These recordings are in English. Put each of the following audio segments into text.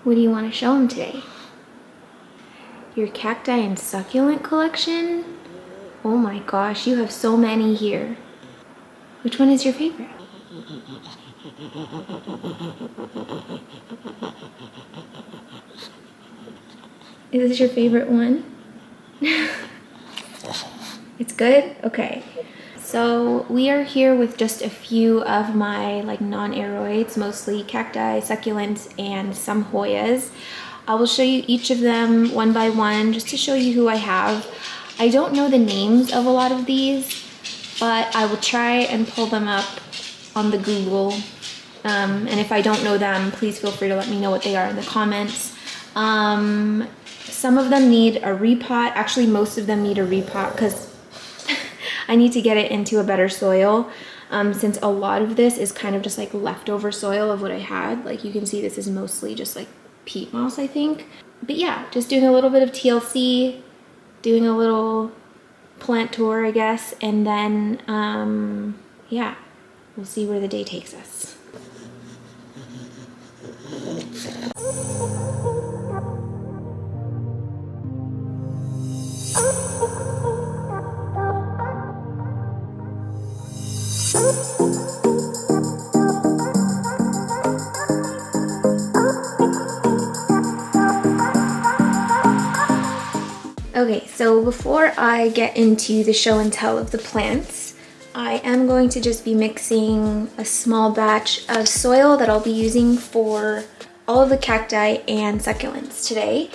What do you want to show him today? Your cacti and succulent collection? Oh my gosh, you have so many here. Which one is your favorite? Is this your favorite one? It's good? Okay. So we are here with just a few of my like non-aroids, mostly cacti, succulents, and some Hoyas. I will show you each of them one by one just to show you who I have. I don't know the names of a lot of these, but I will try and pull them up on the Google. And if I don't know them, please feel free to let me know what they are in the comments. Some of them need a repot. Actually, most of them need a repot because I need to get it into a better soil. Since a lot of this is kind of just like leftover soil of what I had. Like you can see this is mostly just like peat moss, I think. But yeah, just doing a little bit of TLC, doing a little plant tour, I guess. And then, yeah, we'll see where the day takes us. Okay, so before I get into the show and tell of the plants, I am going to just be mixing a small batch of soil that I'll be using for all of the cacti and succulents today.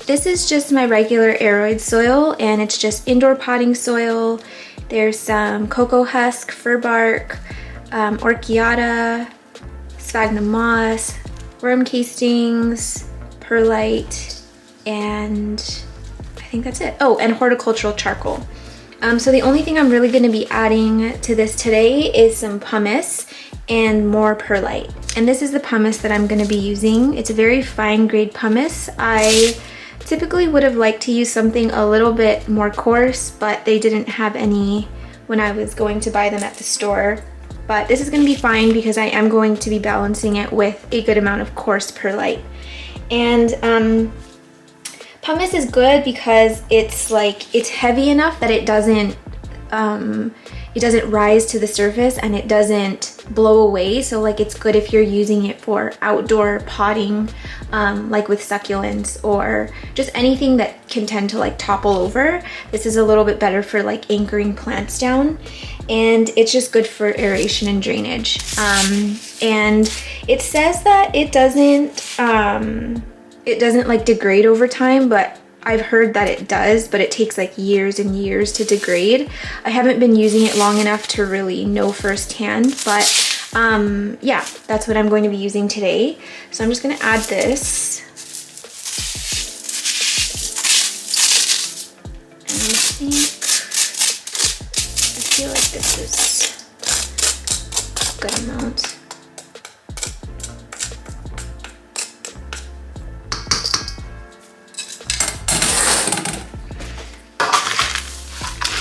This is just my regular aroid soil, and it's just indoor potting soil. There's some cocoa husk, fir bark, orchiata, sphagnum moss, worm castings, perlite, and I think that's it. Oh, and horticultural charcoal. So the only thing I'm really going to be adding to this today is some pumice and more perlite. And this is the pumice that I'm going to be using. It's a very fine grade pumice. I typically would have liked to use something a little bit more coarse, but they didn't have any when I was going to buy them at the store. But this is going to be fine because I am going to be balancing it with a good amount of coarse perlite. And pumice is good because it's heavy enough that it doesn't rise to the surface and it doesn't blow away. So like it's good if you're using it for outdoor potting, like with succulents or just anything that can tend to like topple over. This is a little bit better for like anchoring plants down, and it's just good for aeration and drainage. And it says that it doesn't like degrade over time, but I've heard that it does, but it takes like years and years to degrade. I haven't been using it long enough to really know firsthand, but yeah, that's what I'm going to be using today. So I'm just gonna add this. And I feel like this is a good amount.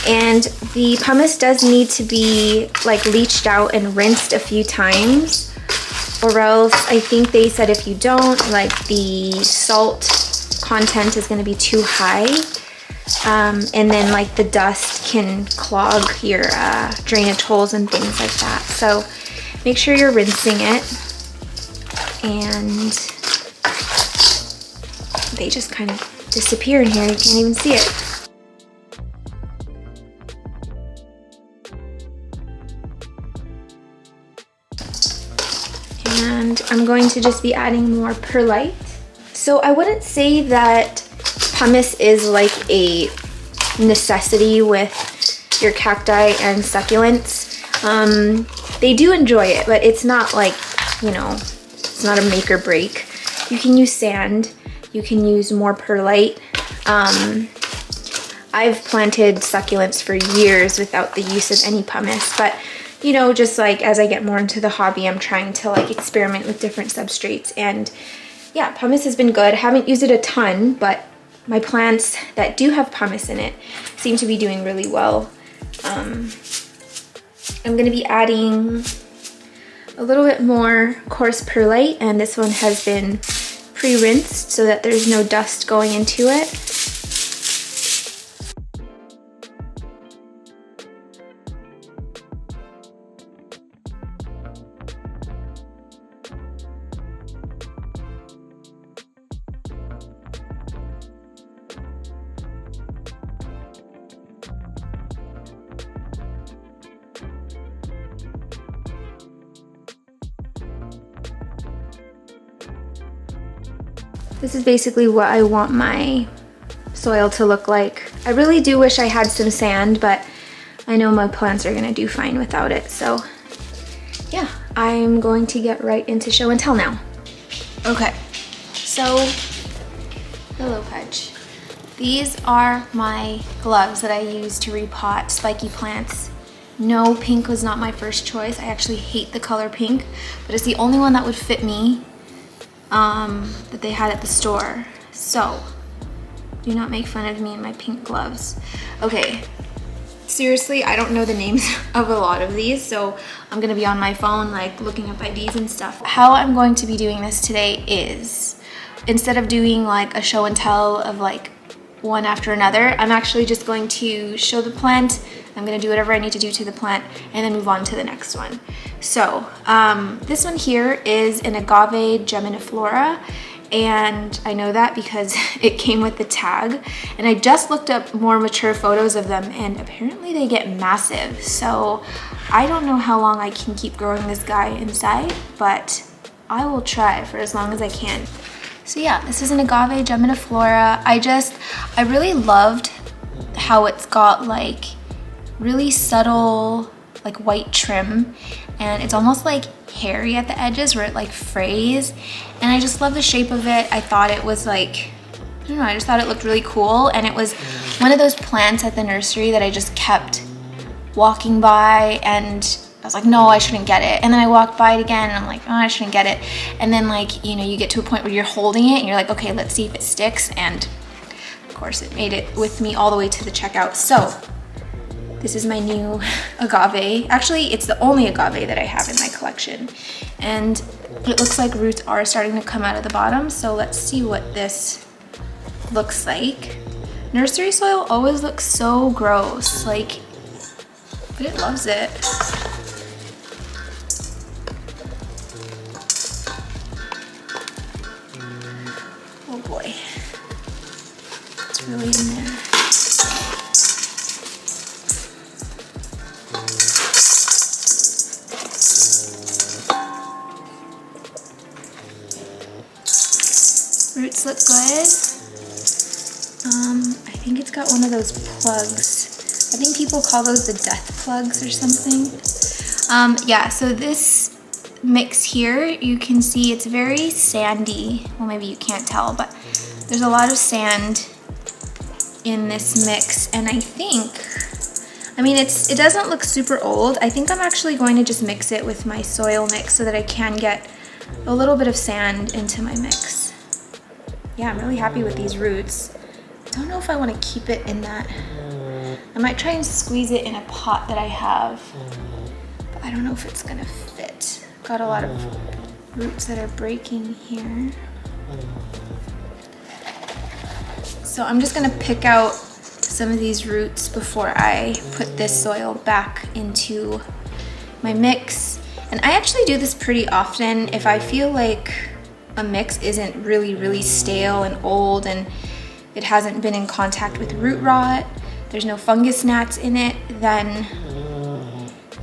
And the pumice does need to be like leached out and rinsed a few times, or else I think they said if you don't, like the salt content is going to be too high, and then like the dust can clog your drainage holes and things like that. So make sure you're rinsing it. And they just kind of disappear in here, you can't even see it. And I'm going to just be adding more perlite. So I wouldn't say that pumice is like a necessity with your cacti and succulents. They do enjoy it, but it's not like, you know, it's not a make or break. You can use sand, you can use more perlite. I've planted succulents for years without the use of any pumice, but you know, just like as I get more into the hobby, I'm trying to like experiment with different substrates. And yeah, pumice has been good. I haven't used it a ton, but my plants that do have pumice in it seem to be doing really well. I'm going to be adding a little bit more coarse perlite, and this one has been pre-rinsed so that there's no dust going into it. This is basically what I want my soil to look like. I really do wish I had some sand, but I know my plants are gonna do fine without it. So yeah, I'm going to get right into show and tell now. Okay, so hello Pudge. These are my gloves that I use to repot spiky plants. No, pink was not my first choice. I actually hate the color pink, but it's the only one that would fit me that they had at the store. So do not make fun of me and my pink gloves. Okay, seriously, I don't know the names of a lot of these, so I'm gonna be on my phone like looking up IDs and stuff. How I'm going to be doing this today is, instead of doing like a show and tell of like one after another, I'm actually just going to show the plant. I'm gonna do whatever I need to do to the plant and then move on to the next one. So this one here is an agave gemminiflora, and I know that because it came with the tag, and I just looked up more mature photos of them, and apparently they get massive. So I don't know how long I can keep growing this guy inside, but I will try for as long as I can. So yeah, this is an agave gemminiflora. I really loved how it's got like really subtle like white trim, and it's almost like hairy at the edges where it like frays, and I just love the shape of it. I thought it was like, I don't know, I just thought it looked really cool, and it was one of those plants at the nursery that I just kept walking by, and I was like, no, I shouldn't get it. And then I walked by it again and I'm like, oh, I shouldn't get it. And then like, you know, you get to a point where you're holding it and you're like, okay, let's see if it sticks. And of course it made it with me all the way to the checkout. So this is my new agave. Actually, it's the only agave that I have in my collection. And it looks like roots are starting to come out of the bottom. So let's see what this looks like. Nursery soil always looks so gross, like, but it loves it. Oh boy, it's really in there. Roots look good. I think it's got one of those plugs. I think people call those the death plugs or something. Yeah, so this mix here, you can see it's very sandy. Well, maybe you can't tell, but there's a lot of sand in this mix, and I think, I mean, it doesn't look super old. I think I'm actually going to just mix it with my soil mix so that I can get a little bit of sand into my mix. Yeah, I'm really happy with these roots. I don't know if I want to keep it in that. I might try and squeeze it in a pot that I have, but I don't know if it's gonna fit. Got a lot of roots that are breaking here. So I'm just gonna pick out some of these roots before I put this soil back into my mix. And I actually do this pretty often if I feel like a mix isn't really stale and old and it hasn't been in contact with root rot, there's no fungus gnats in it, then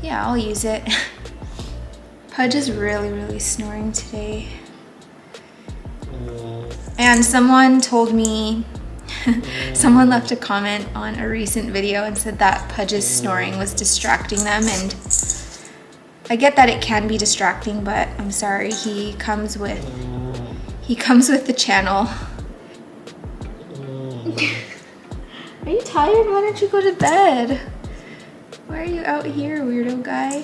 yeah, I'll use it. Pudge is really snoring today. And someone told me, someone left a comment on a recent video and said that Pudge's snoring was distracting them, and I get that it can be distracting, but I'm sorry, he comes with the channel. Are you tired? Why don't you go to bed? Why are you out here, weirdo guy?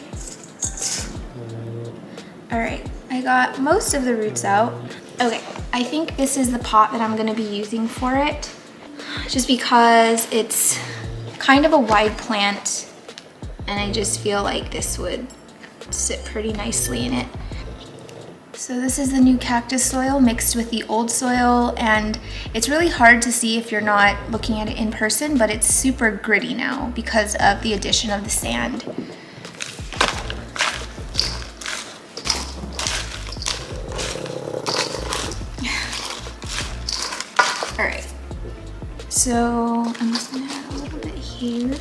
All right, I got most of the roots out. Okay, I think this is the pot that I'm gonna be using for it, just because it's kind of a wide plant and I just feel like this would sit pretty nicely in it. So this is the new cactus soil mixed with the old soil, and it's really hard to see if you're not looking at it in person, but it's super gritty now because of the addition of the sand. All right, so I'm just gonna add a little bit here.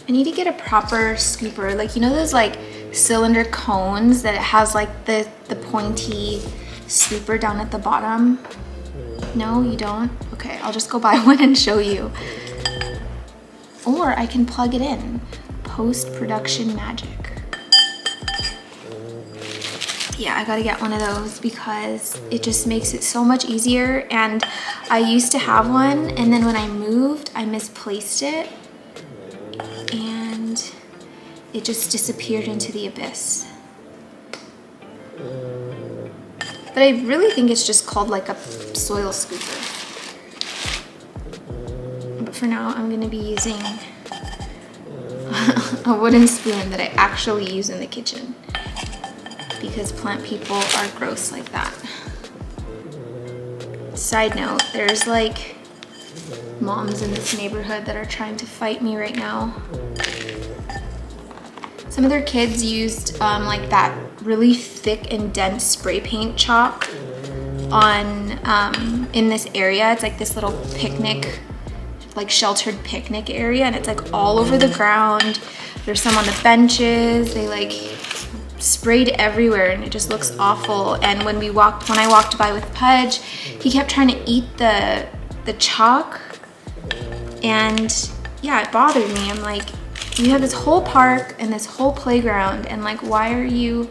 I need to get a proper scooper, like, you know those like cylinder cones that it has like the pointy scooper down at the bottom? No, you don't? Okay, I'll just go buy one and show you. Or I can plug it in. Post-production magic. Yeah, I gotta get one of those because it just makes it so much easier. And I used to have one, and then when I moved, I misplaced it. And it just disappeared into the abyss. But I really think it's just called like a soil scooper. But for now, I'm gonna be using a wooden spoon that I actually use in the kitchen because plant people are gross like that. Side note, there's like moms in this neighborhood that are trying to fight me right now. Some of their kids used like that really thick and dense spray paint chalk on in this area. It's like this little picnic, like sheltered picnic area, and it's like all over the ground. There's some on the benches. They like sprayed everywhere, and it just looks awful. And when I walked by with Pudge, he kept trying to eat the chalk, and yeah, it bothered me. I'm like, you have this whole park and this whole playground, and like, why are you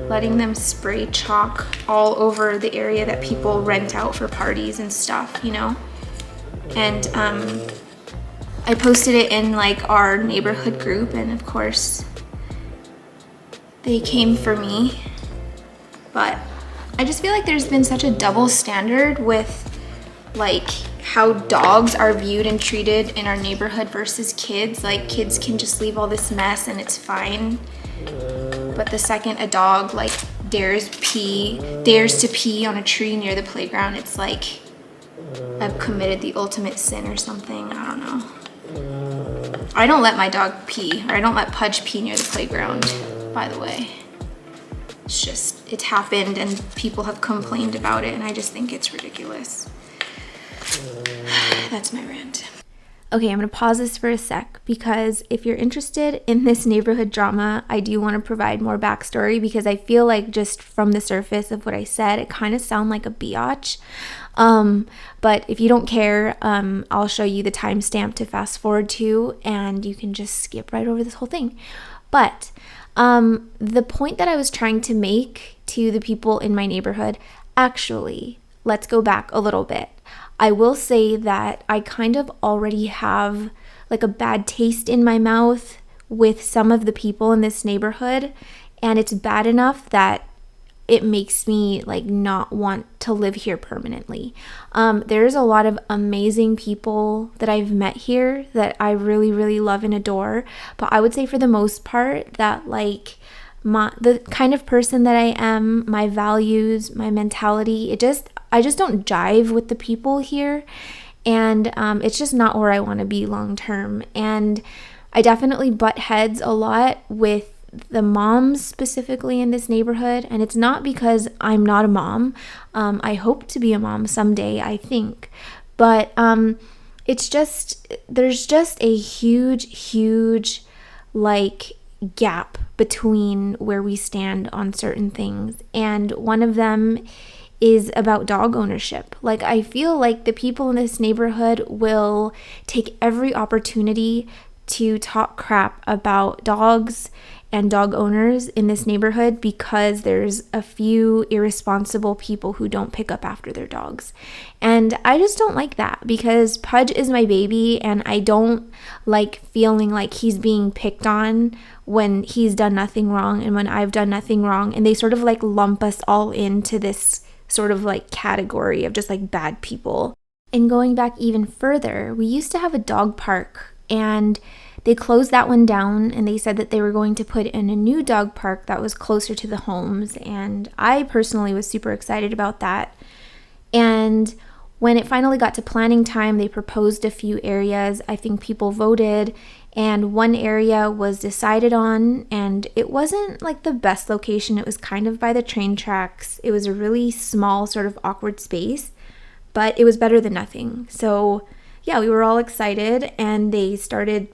letting them spray chalk all over the area that people rent out for parties and stuff, you know? And I posted it in like our neighborhood group, and of course they came for me. But I just feel like there's been such a double standard with like how dogs are viewed and treated in our neighborhood versus kids. Like, kids can just leave all this mess and it's fine, but the second a dog like dares to pee on a tree near the playground, it's like I've committed the ultimate sin or something. I don't know. I don't let my dog pee, or I don't let Pudge pee near the playground, by the way. It's just, it's happened and people have complained about it, and I just think it's ridiculous. That's my rant. Okay, I'm gonna pause this for a sec because if you're interested in this neighborhood drama, I do want to provide more backstory because I feel like just from the surface of what I said, it kind of sounds like a biatch. But if you don't care, I'll show you the timestamp to fast forward to, and you can just skip right over this whole thing. But the point that I was trying to make to the people in my neighborhood, actually, let's go back a little bit. I will say that I kind of already have like a bad taste in my mouth with some of the people in this neighborhood, and it's bad enough that it makes me like not want to live here permanently. There's a lot of amazing people that I've met here that I really, really love and adore, but I would say for the most part that like the kind of person that I am, my values, my mentality, I just don't jive with the people here, and it's just not where I want to be long term. And I definitely butt heads a lot with the moms specifically in this neighborhood, and it's not because I'm not a mom. I hope to be a mom someday, I think, but it's just, there's just a huge like gap between where we stand on certain things, and one of them is about dog ownership. Like, I feel like the people in this neighborhood will take every opportunity to talk crap about dogs and dog owners in this neighborhood because there's a few irresponsible people who don't pick up after their dogs. And I just don't like that because Pudge is my baby and I don't like feeling like he's being picked on when he's done nothing wrong and when I've done nothing wrong. And they sort of like lump us all into this sort of like category of just like bad people. And going back even further, we used to have a dog park and they closed that one down and they said that they were going to put in a new dog park that was closer to the homes. And I personally was super excited about that. And when it finally got to planning time, they proposed a few areas. I think people voted and one area was decided on, and it wasn't like the best location. It was kind of by the train tracks. It was a really small sort of awkward space, but it was better than nothing. So yeah, we were all excited and they started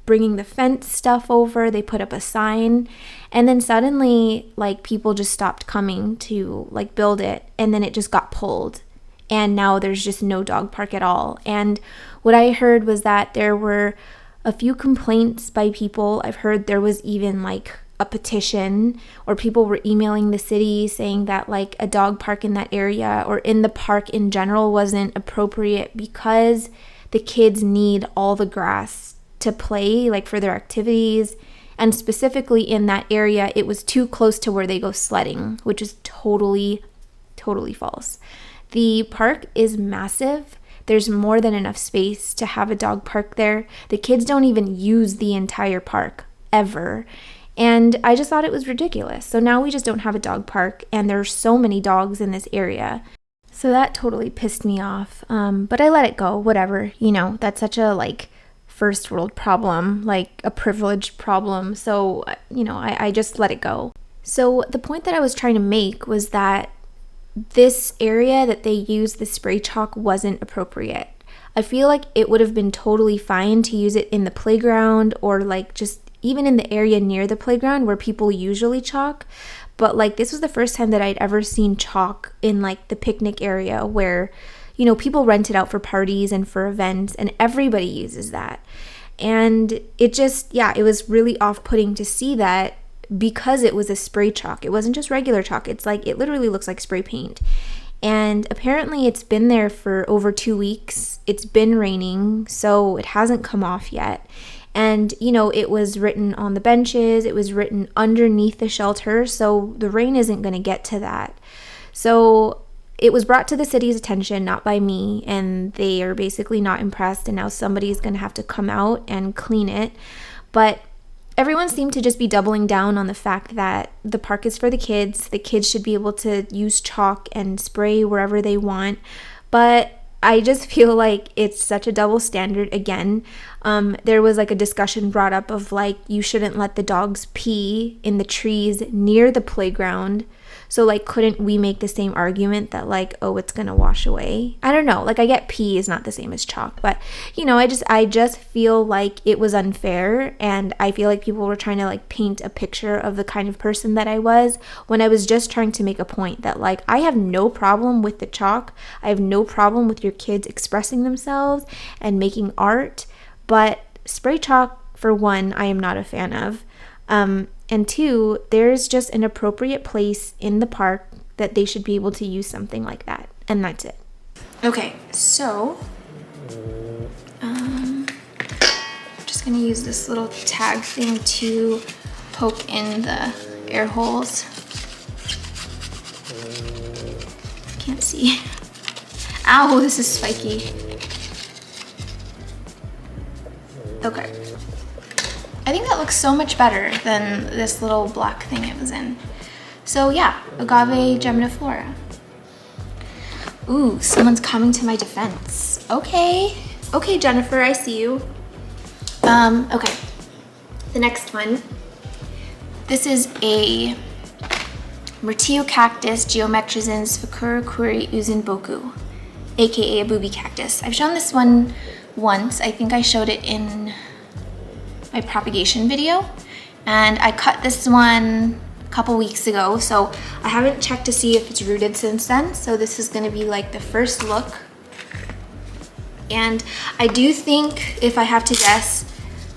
bringing the fence stuff over. They put up a sign and then suddenly like people just stopped coming to like build it, and then it just got pulled and now there's just no dog park at all. And what I heard was that there were a few complaints by people. I've heard there was even like a petition, or people were emailing the city saying that like a dog park in that area or in the park in general wasn't appropriate because the kids need all the grass to play, like for their activities. And specifically in that area, it was too close to where they go sledding, which is totally false. The park is massive. There's more than enough space to have a dog park there. The kids don't even use the entire park ever. And I just thought it was ridiculous. So now we just don't have a dog park, and there's so many dogs in this area. So that totally pissed me off. But I let it go, whatever. You know, that's such a like first world problem, like a privileged problem. So, you know, I just let it go. So the point that I was trying to make was that this area that they used the spray chalk wasn't appropriate. I feel like it would have been totally fine to use it in the playground or like just even in the area near the playground where people usually chalk. But like this was the first time that I'd ever seen chalk in like the picnic area where, you know, people rent it out for parties and for events and everybody uses that. And it just, yeah, it was really off-putting to see that because it was a spray chalk. It wasn't just regular chalk. It's like, it literally looks like spray paint. And apparently it's been there for over 2 weeks. It's been raining, so it hasn't come off yet. And, you know, it was written on the benches. It was written underneath the shelter. So the rain isn't going to get to that. So it was brought to the city's attention, not by me. And they are basically not impressed. And now somebody's going to have to come out and clean it. But everyone seemed to just be doubling down on the fact that the park is for the kids. The kids should be able to use chalk and spray wherever they want. But I just feel like it's such a double standard again. There was like a discussion brought up of like, you shouldn't let the dogs pee in the trees near the playground. So like, couldn't we make the same argument that like, oh, it's gonna wash away? I don't know. Like, I get pee is not the same as chalk, but you know, I just feel like it was unfair, and I feel like people were trying to like paint a picture of the kind of person that I was when I was just trying to make a point that like, I have no problem with the chalk. I have no problem with your kids expressing themselves and making art, but spray chalk, for one, I am not a fan of. And two, there's just an appropriate place in the park that they should be able to use something like that. And that's it. Okay, so just gonna use this little tag thing to poke in the air holes. Can't see. Ow, this is spiky. Okay. I think that looks so much better than this little black thing it was in. So yeah, agave gemniflora. Ooh, someone's coming to my defense. Okay, Jennifer, I see you. Okay, the next one. This is a Myrtio cactus geometricans fakura kuri uzin boku, aka a booby cactus. I've shown this one once. I think I showed it in my propagation video, and I cut this one a couple weeks ago, so I haven't checked to see if it's rooted since then. So this is going to be like the first look, and I do think, if I have to guess,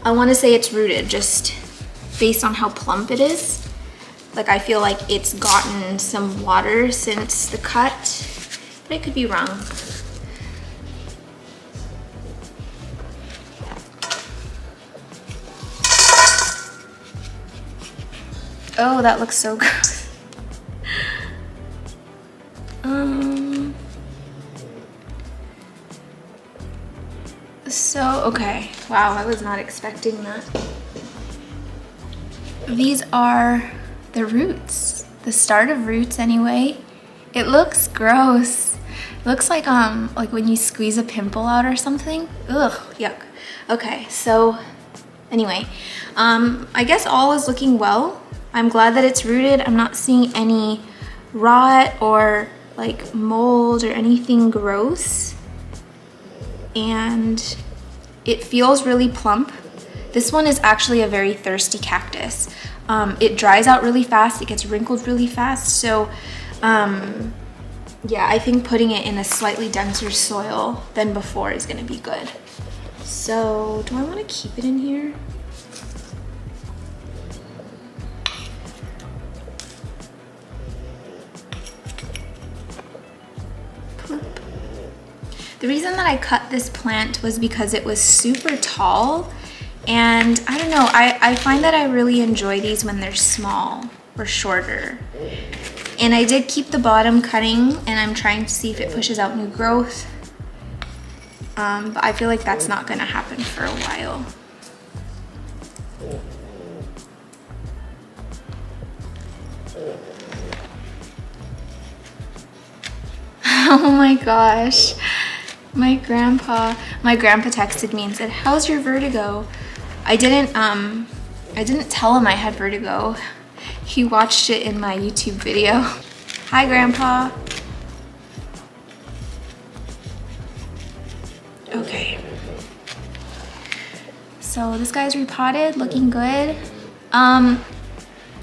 I want to say it's rooted, just based on how plump it is. Like I feel like it's gotten some water since the cut, but I could be wrong. Oh, that looks so gross. So, okay. Wow, I was not expecting that. These are the roots. The start of roots anyway. It looks gross. It looks like when you squeeze a pimple out or something. Ugh, yuck. Okay, so anyway, I guess all is looking well. I'm glad that it's rooted. I'm not seeing any rot or like mold or anything gross. And it feels really plump. This one is actually a very thirsty cactus. It dries out really fast. It gets wrinkled really fast. So yeah, I think putting it in a slightly denser soil than before is gonna be good. So do I wanna keep it in here? The reason that I cut this plant was because it was super tall, and I don't know, I find that I really enjoy these when they're small or shorter. And I did keep the bottom cutting, and I'm trying to see if it pushes out new growth. But I feel like that's not gonna happen for a while. Oh my gosh. My grandpa texted me and said, "How's your vertigo?" I didn't tell him I had vertigo. He watched it in my YouTube video. Hi, Grandpa. Okay. So this guy's repotted, looking good.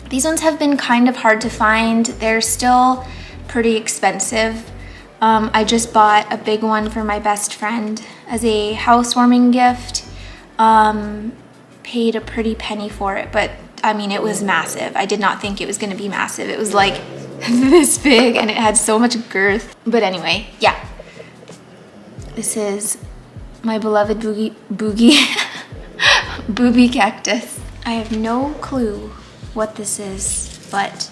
These ones have been kind of hard to find. They're still pretty expensive. I just bought a big one for my best friend as a housewarming gift. Paid a pretty penny for it, but I mean, it was massive. I did not think it was gonna be massive. It was like this big and it had so much girth. But anyway, yeah. This is my beloved boogie cactus. I have no clue what this is, but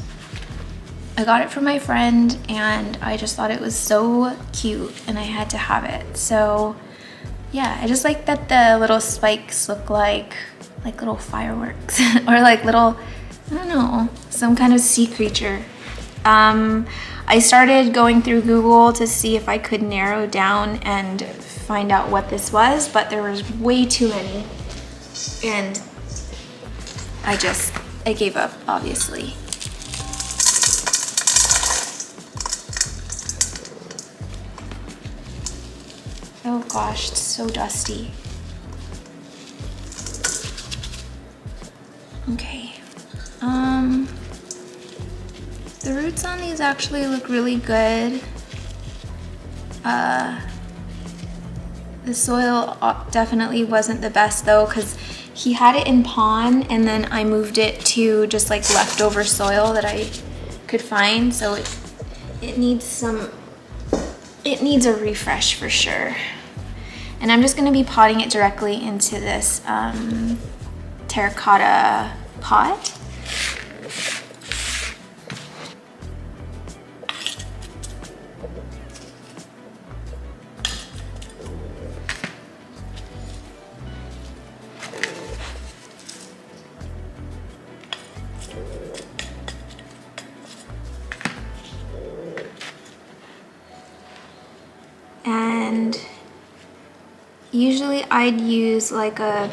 I got it from my friend and I just thought it was so cute and I had to have it. So yeah, I just like that the little spikes look like little fireworks or like little, I don't know, some kind of sea creature. I started going through Google to see if I could narrow down and find out what this was, but there was way too many and I gave up, obviously. Oh gosh, it's so dusty. Okay. The roots on these actually look really good. The soil definitely wasn't the best though, because he had it in pond and then I moved it to just like leftover soil that I could find. So it needs a refresh for sure. And I'm just gonna be potting it directly into this terracotta pot. And usually I'd use like a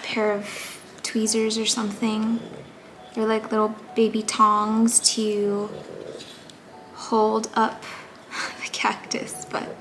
pair of tweezers or something. They're like little baby tongs to hold up the cactus, but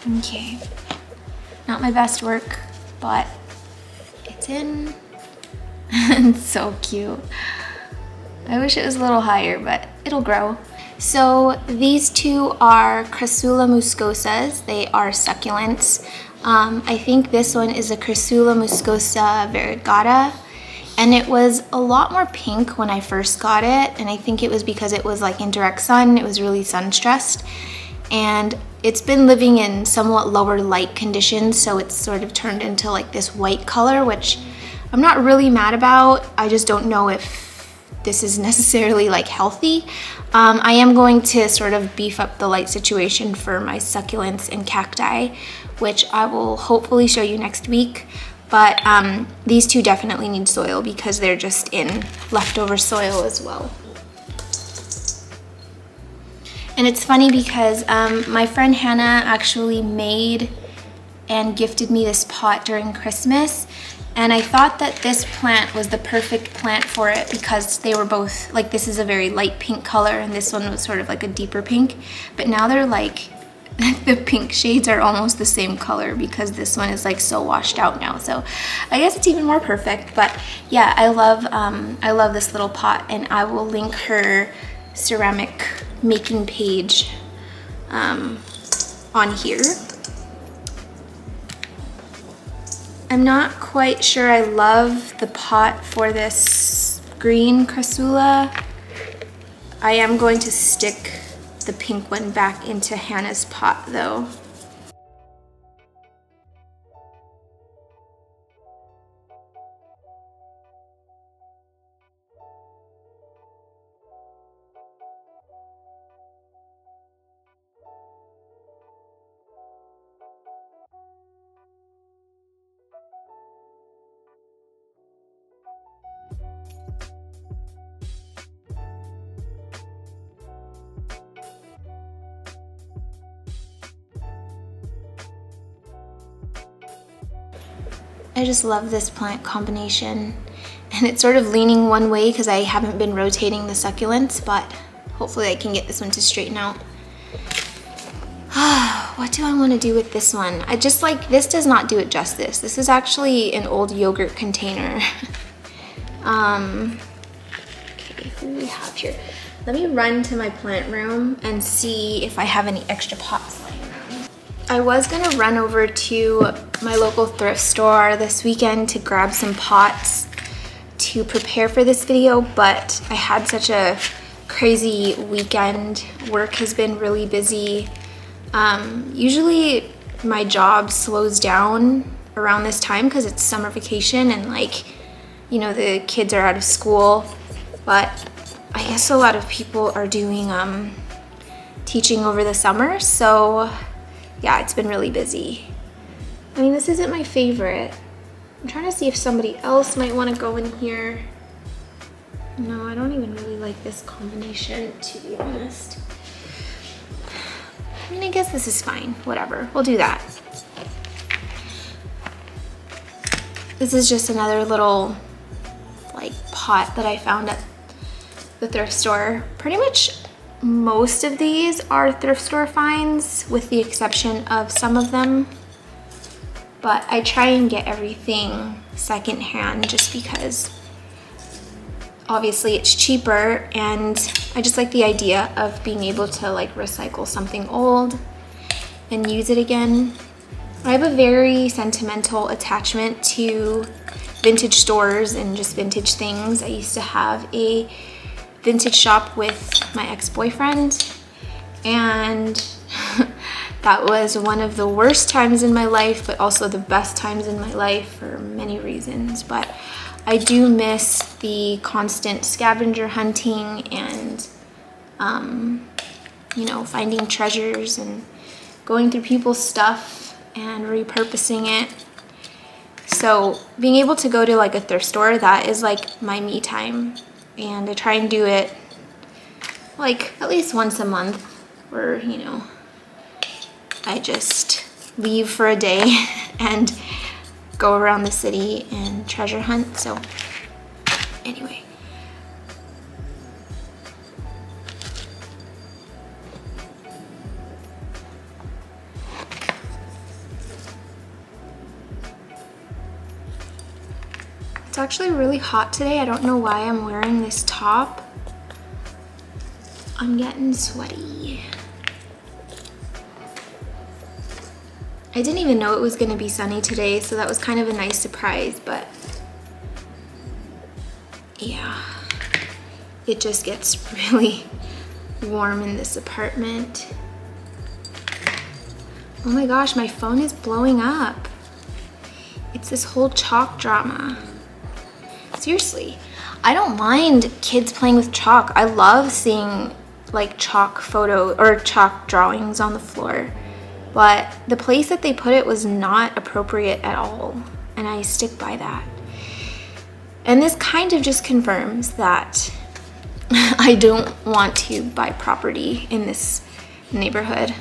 Okay, not my best work, but it's in. It's so cute. I wish it was a little higher, but it'll grow. So these two are Crassula muscosas. They are succulents. I think this one is a Crassula muscosa variegata, and it was a lot more pink when I first got it, and I think it was because it was like in direct sun. It was really sun stressed, and it's been living in somewhat lower light conditions, so it's sort of turned into like this white color, which I'm not really mad about. I just don't know if this is necessarily like healthy. I am going to sort of beef up the light situation for my succulents and cacti, which I will hopefully show you next week. But these two definitely need soil because they're just in leftover soil as well. And it's funny because my friend Hannah actually made and gifted me this pot during Christmas. And I thought that this plant was the perfect plant for it because they were both, like, this is a very light pink color and this one was sort of like a deeper pink. But now they're like, the pink shades are almost the same color because this one is like so washed out now. So I guess it's even more perfect. But yeah, I love this little pot, and I will link her ceramic making page on here. I'm not quite sure I love the pot for this green Crassula. I am going to stick the pink one back into Hannah's pot though. I just love this plant combination, and it's sort of leaning one way because I haven't been rotating the succulents, but hopefully I can get this one to straighten out. What do I want to do with this one? I just like, this does not do it justice. This is actually an old yogurt container. Okay, who do we have here? Let me run to my plant room and see if I have any extra pots lying around. I was gonna run over to my local thrift store this weekend to grab some pots to prepare for this video, but I had such a crazy weekend. Work has been really busy. Usually my job slows down around this time because it's summer vacation and, like, you know, the kids are out of school, but I guess a lot of people are doing teaching over the summer, so yeah, it's been really busy. I mean, this isn't my favorite. I'm trying to see if somebody else might want to go in here. No, I don't even really like this combination, to be honest. I mean, I guess this is fine. Whatever, we'll do that. This is just another little, like, pot that I found at the thrift store. Pretty much most of these are thrift store finds, with the exception of some of them. But I try and get everything secondhand just because obviously it's cheaper, and I just like the idea of being able to, like, recycle something old and use it again. I have a very sentimental attachment to vintage stores and just vintage things. I used to have a vintage shop with my ex-boyfriend, and that was one of the worst times in my life, but also the best times in my life for many reasons. But I do miss the constant scavenger hunting and, you know, finding treasures and going through people's stuff and repurposing it. So being able to go to, like, a thrift store, that is like my me time. And I try and do it like at least once a month, where, you know, I just leave for a day and go around the city and treasure hunt. So anyway. It's actually really hot today. I don't know why I'm wearing this top. I'm getting sweaty. I didn't even know it was gonna be sunny today, so that was kind of a nice surprise, but yeah, it just gets really warm in this apartment. Oh my gosh, my phone is blowing up. It's this whole chalk drama. Seriously, I don't mind kids playing with chalk. I love seeing like chalk photo or chalk drawings on the floor, but the place that they put it was not appropriate at all, and I stick by that. And this kind of just confirms that I don't want to buy property in this neighborhood.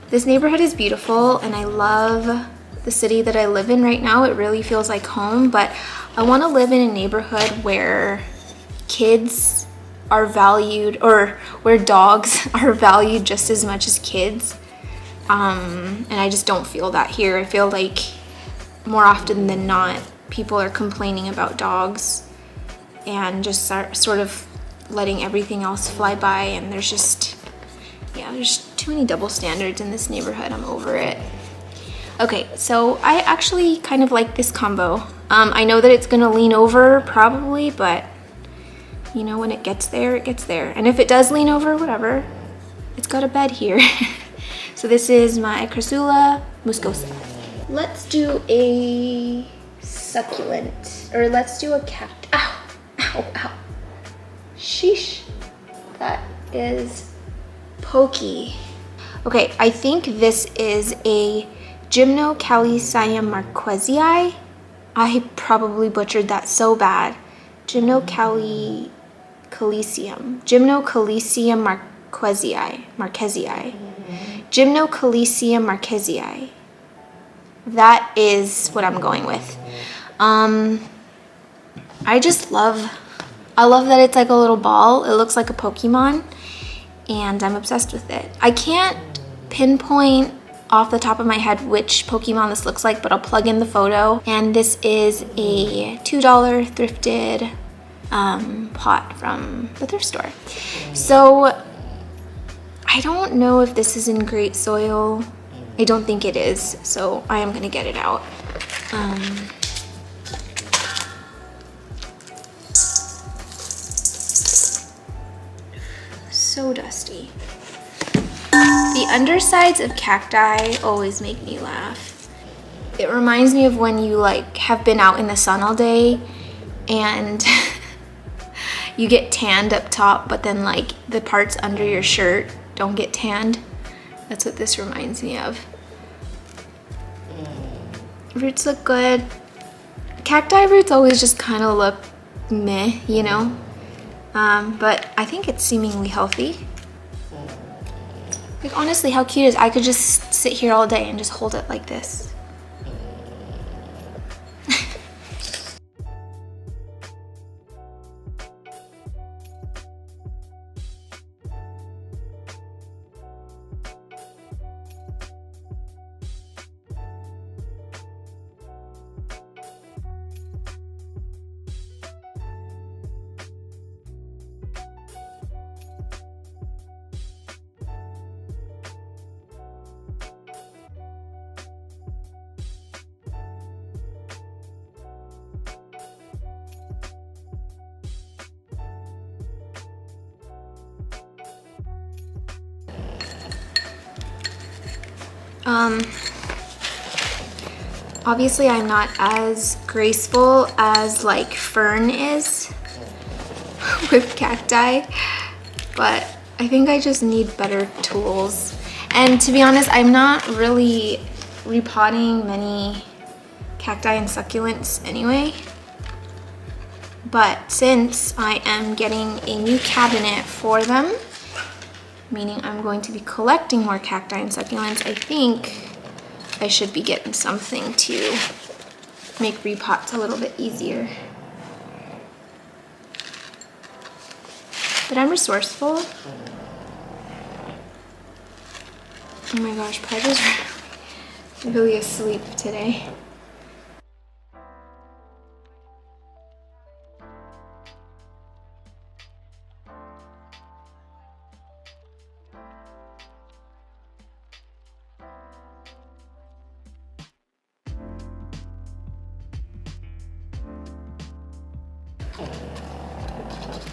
This neighborhood is beautiful, and I love the city that I live in right now. It really feels like home, but I want to live in a neighborhood where kids are valued, or where dogs are valued just as much as kids. And I just don't feel that here. I feel like more often than not, people are complaining about dogs and just sort of letting everything else fly by, and there's just, yeah, there's too many double standards in this neighborhood. I'm over it. Okay, so I actually kind of like this combo. I know that it's gonna lean over probably, but you know, when it gets there, it gets there. And if it does lean over, whatever, it's got a bed here. So this is my Crassula muscosa. Let's do a succulent, or let's do a cactus. Ow, ow, ow. Sheesh, that is pokey. Okay, I think this is a Gymnocalycium marquesii. I probably butchered that so bad. Gymnocalycium marquesii. Gymnocalycium marquesii. That is what I'm going with. I love that it's like a little ball. It looks like a Pokemon, and I'm obsessed with it. I can't pinpoint off the top of my head which Pokemon this looks like, but I'll plug in the photo. And this is a $2 thrifted pot from the thrift store. So I don't know if this is in great soil. I don't think it is, so I am gonna get it out. So dusty. The undersides of cacti always make me laugh. It reminds me of when you like have been out in the sun all day and you get tanned up top, but then like the parts under your shirt don't get tanned. That's what this reminds me of. Roots look good. Cacti roots always just kind of look meh, you know? But I think it's seemingly healthy. Like honestly, how cute is it? I could just sit here all day and just hold it like this. Obviously I'm not as graceful as like fern is with cacti, but I think I just need better tools. And to be honest, I'm not really repotting many cacti and succulents anyway. But since I am getting a new cabinet for them, meaning I'm going to be collecting more cacti and succulents, I think I should be getting something to make repots a little bit easier. But I'm resourceful. Oh my gosh, Pudge is really asleep today.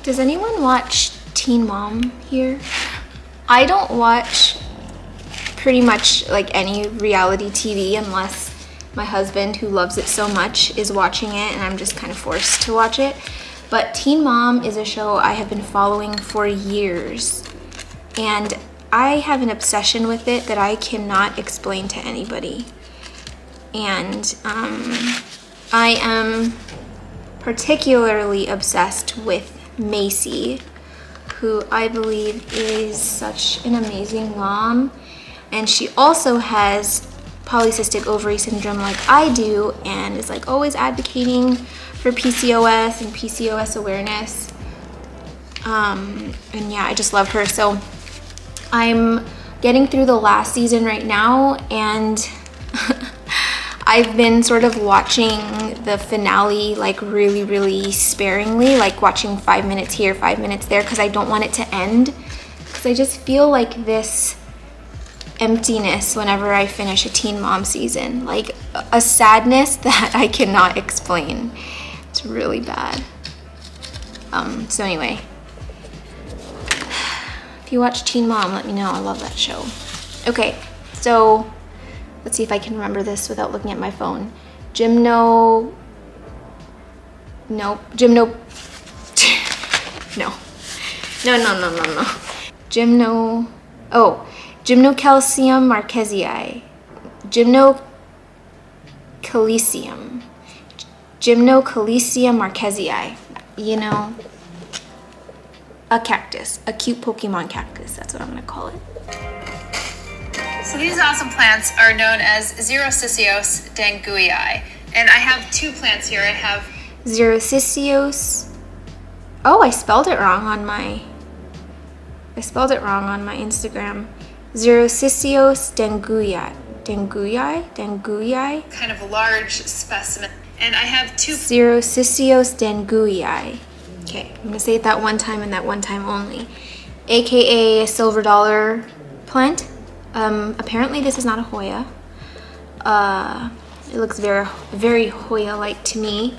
Does anyone watch Teen Mom here? I don't watch pretty much like any reality TV unless my husband, who loves it so much, is watching it and I'm just kind of forced to watch it. But Teen Mom is a show I have been following for years, and I have an obsession with it that I cannot explain to anybody. And I am particularly obsessed with Macy, who I believe is such an amazing mom. And she also has polycystic ovary syndrome like I do, and is like always advocating for PCOS and PCOS awareness. And yeah, I just love her. So I'm getting through the last season right now, and I've been sort of watching the finale like really sparingly, like watching 5 minutes here, 5 minutes there, because I don't want it to end, because I just feel like this emptiness whenever I finish a Teen Mom season, like a sadness that I cannot explain. It's really bad. So anyway, if you watch Teen Mom, let me know. I love that show. Okay, so let's see if I can remember this without looking at my phone. No. Gymnocalycium marquesii. Gymnocalycium marquesii. You know, a cactus, a cute Pokemon cactus. That's what I'm gonna call it. So these awesome plants are known as Xerocysios dangui, and I have two plants here. I have Xerocysios. Oh, I spelled it wrong on my Instagram. Xerocysios dangui. Kind of a large specimen. And I have two Xerocysios dangui. Okay, I'm gonna say it that one time and that one time only. AKA a silver dollar plant. Apparently this is not a Hoya. It looks very Hoya-like to me.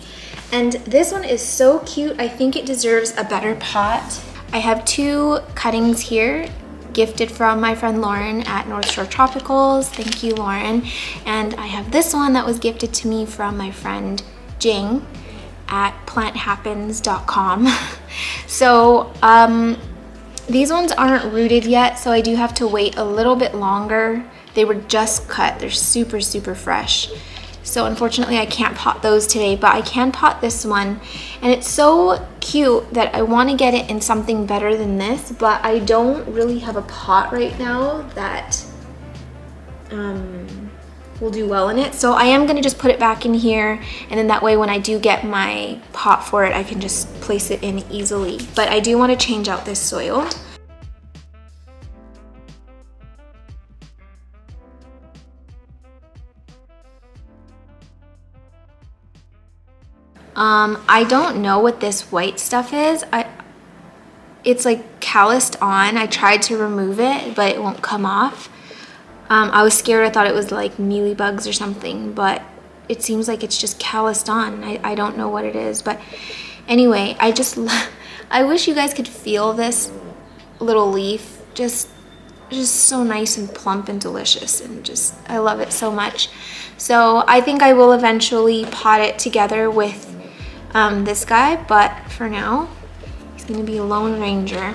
And this one is so cute. I think it deserves a better pot. I have two cuttings here, gifted from my friend Lauren at North Shore Tropicals. Thank you, Lauren. And I have this one that was gifted to me from my friend Jing at planthappens.com. So these ones aren't rooted yet, so I do have to wait a little bit longer. They were just cut. They're super fresh. So unfortunately I can't pot those today, but I can pot this one. And it's so cute that I want to get it in something better than this, but I don't really have a pot right now that will do well in it. So I am going to just put it back in here, and then that way when I do get my pot for it, I can just place it in easily. But I do want to change out this soil. I don't know what this white stuff is. It's like calloused on. I tried to remove it, but it won't come off. I was scared. I thought it was like mealybugs or something, but it seems like it's just calloused on. I don't know what it is, but anyway, I wish you guys could feel this little leaf. Just so nice and plump and delicious, and just, I love it so much. So I think I will eventually pot it together with this guy, but for now, he's gonna be a Lone Ranger.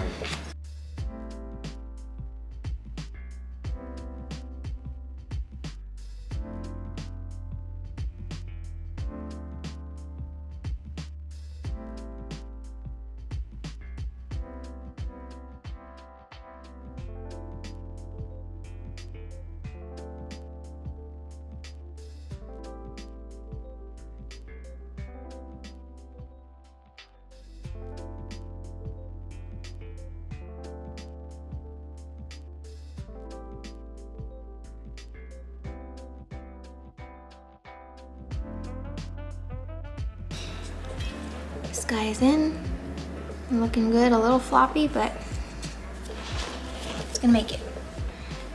This guy is in. I'm looking good, a little floppy, but it's gonna make it.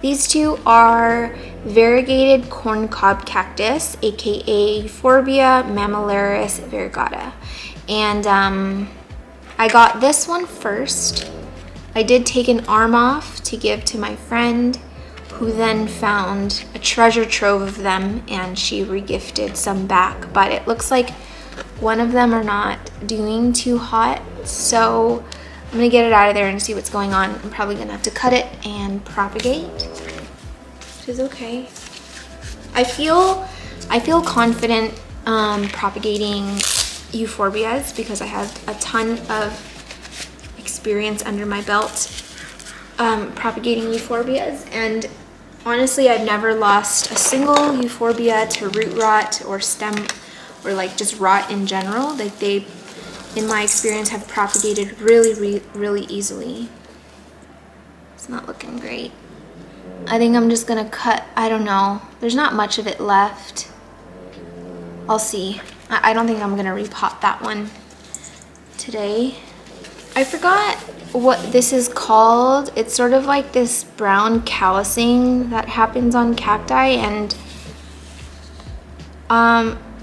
These two are variegated corncob cactus, aka Euphorbia mammillaris variegata. And I got this one first. I did take an arm off to give to my friend, who then found a treasure trove of them and she regifted some back. But it looks like one of them are not doing too hot, so I'm gonna get it out of there and see what's going on. I'm probably gonna have to cut it and propagate, which is okay. I feel confident propagating Euphorbias because I have a ton of experience under my belt propagating Euphorbias, and honestly I've never lost a single Euphorbia to root rot or stem or like just rot in general. Like they, in my experience, have propagated really easily. It's not looking great. I think I'm just gonna cut, I don't know. There's not much of it left. I'll see. I don't think I'm gonna repot that one today. I forgot what this is called. It's sort of like this brown callousing that happens on cacti, and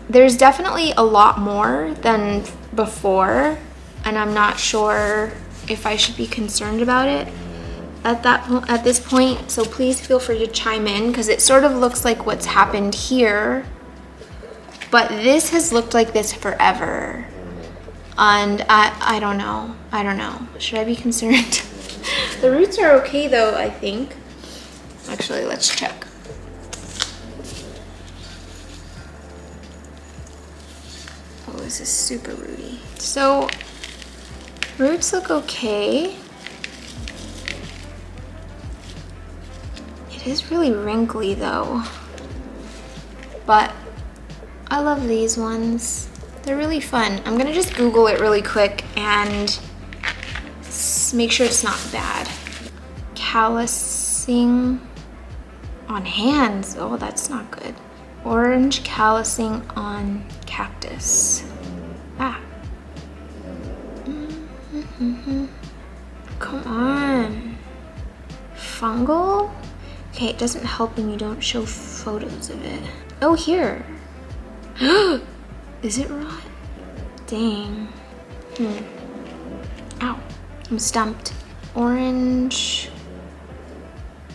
there's definitely a lot more than before, and I'm not sure if I should be concerned about it at this point. So please feel free to chime in, because it sort of looks like what's happened here, but this has looked like this forever. And I don't know. Should I be concerned? The roots are okay though, I think. Actually, let's check. Oh, this is super rooty. So, roots look okay. It is really wrinkly though. But I love these ones. They're really fun. I'm gonna just Google it really quick and make sure it's not bad. Callousing on hands. Oh, that's not good. Orange callousing on cactus. Ah. Come on. Fungal? Okay, it doesn't help when you don't show photos of it. Oh, here. Is it rot? Dang. Ow. I'm stumped. Orange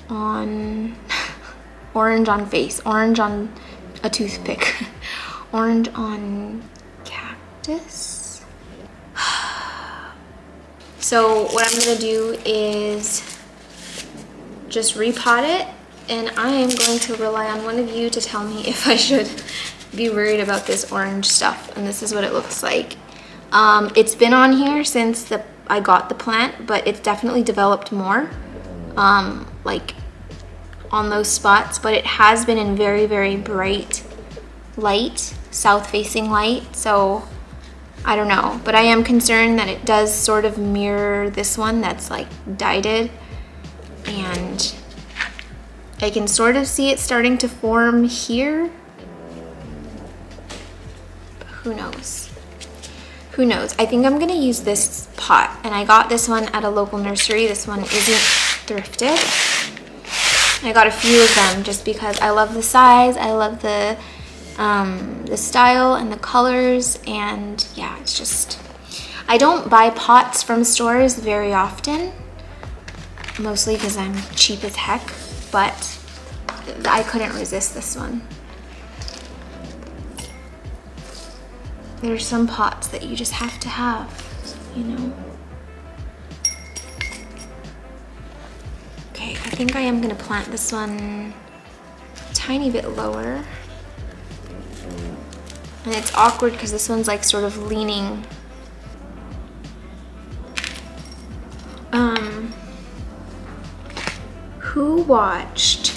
on... orange on face. Orange on a toothpick. Orange on cactus. So what I'm gonna do is just repot it, and I am going to rely on one of you to tell me if I should be worried about this orange stuff. And this is what it looks like. It's been on here since I got the plant, but it's definitely developed more, like on those spots, but it has been in very bright light, south facing light, so I don't know. But I am concerned that it does sort of mirror this one that's like dyed, and I can sort of see it starting to form here. Who knows? Who knows? I think I'm gonna use this pot, and I got this one at a local nursery. This one isn't thrifted. I got a few of them just because I love the size, I love the style and the colors, and yeah, it's just, I don't buy pots from stores very often, mostly because I'm cheap as heck, but I couldn't resist this one. There's some pots that you just have to have, you know? Okay, I think I am gonna plant this one a tiny bit lower. And it's awkward because this one's like sort of leaning. Who watched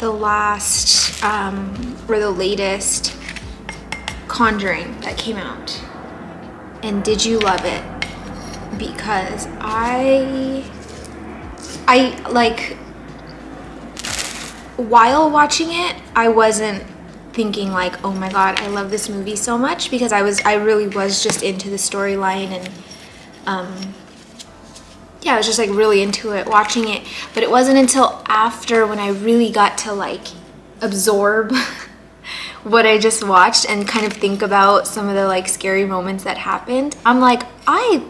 the last, or the latest Conjuring that came out? And did you love it? Because I like, while watching it, I wasn't thinking like, oh my god, I love this movie so much, because I really was just into the storyline, and yeah, I was just like really into it watching it. But it wasn't until after, when I really got to like absorb what I just watched and kind of think about some of the like scary moments that happened, I'm like, I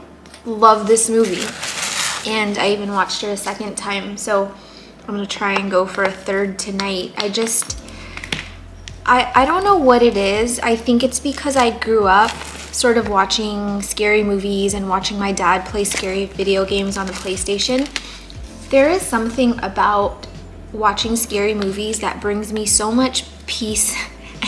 love this movie. And I even watched it a second time. So I'm gonna try and go for a third tonight. I don't know what it is. I think it's because I grew up sort of watching scary movies and watching my dad play scary video games on the PlayStation. There is something about watching scary movies that brings me so much peace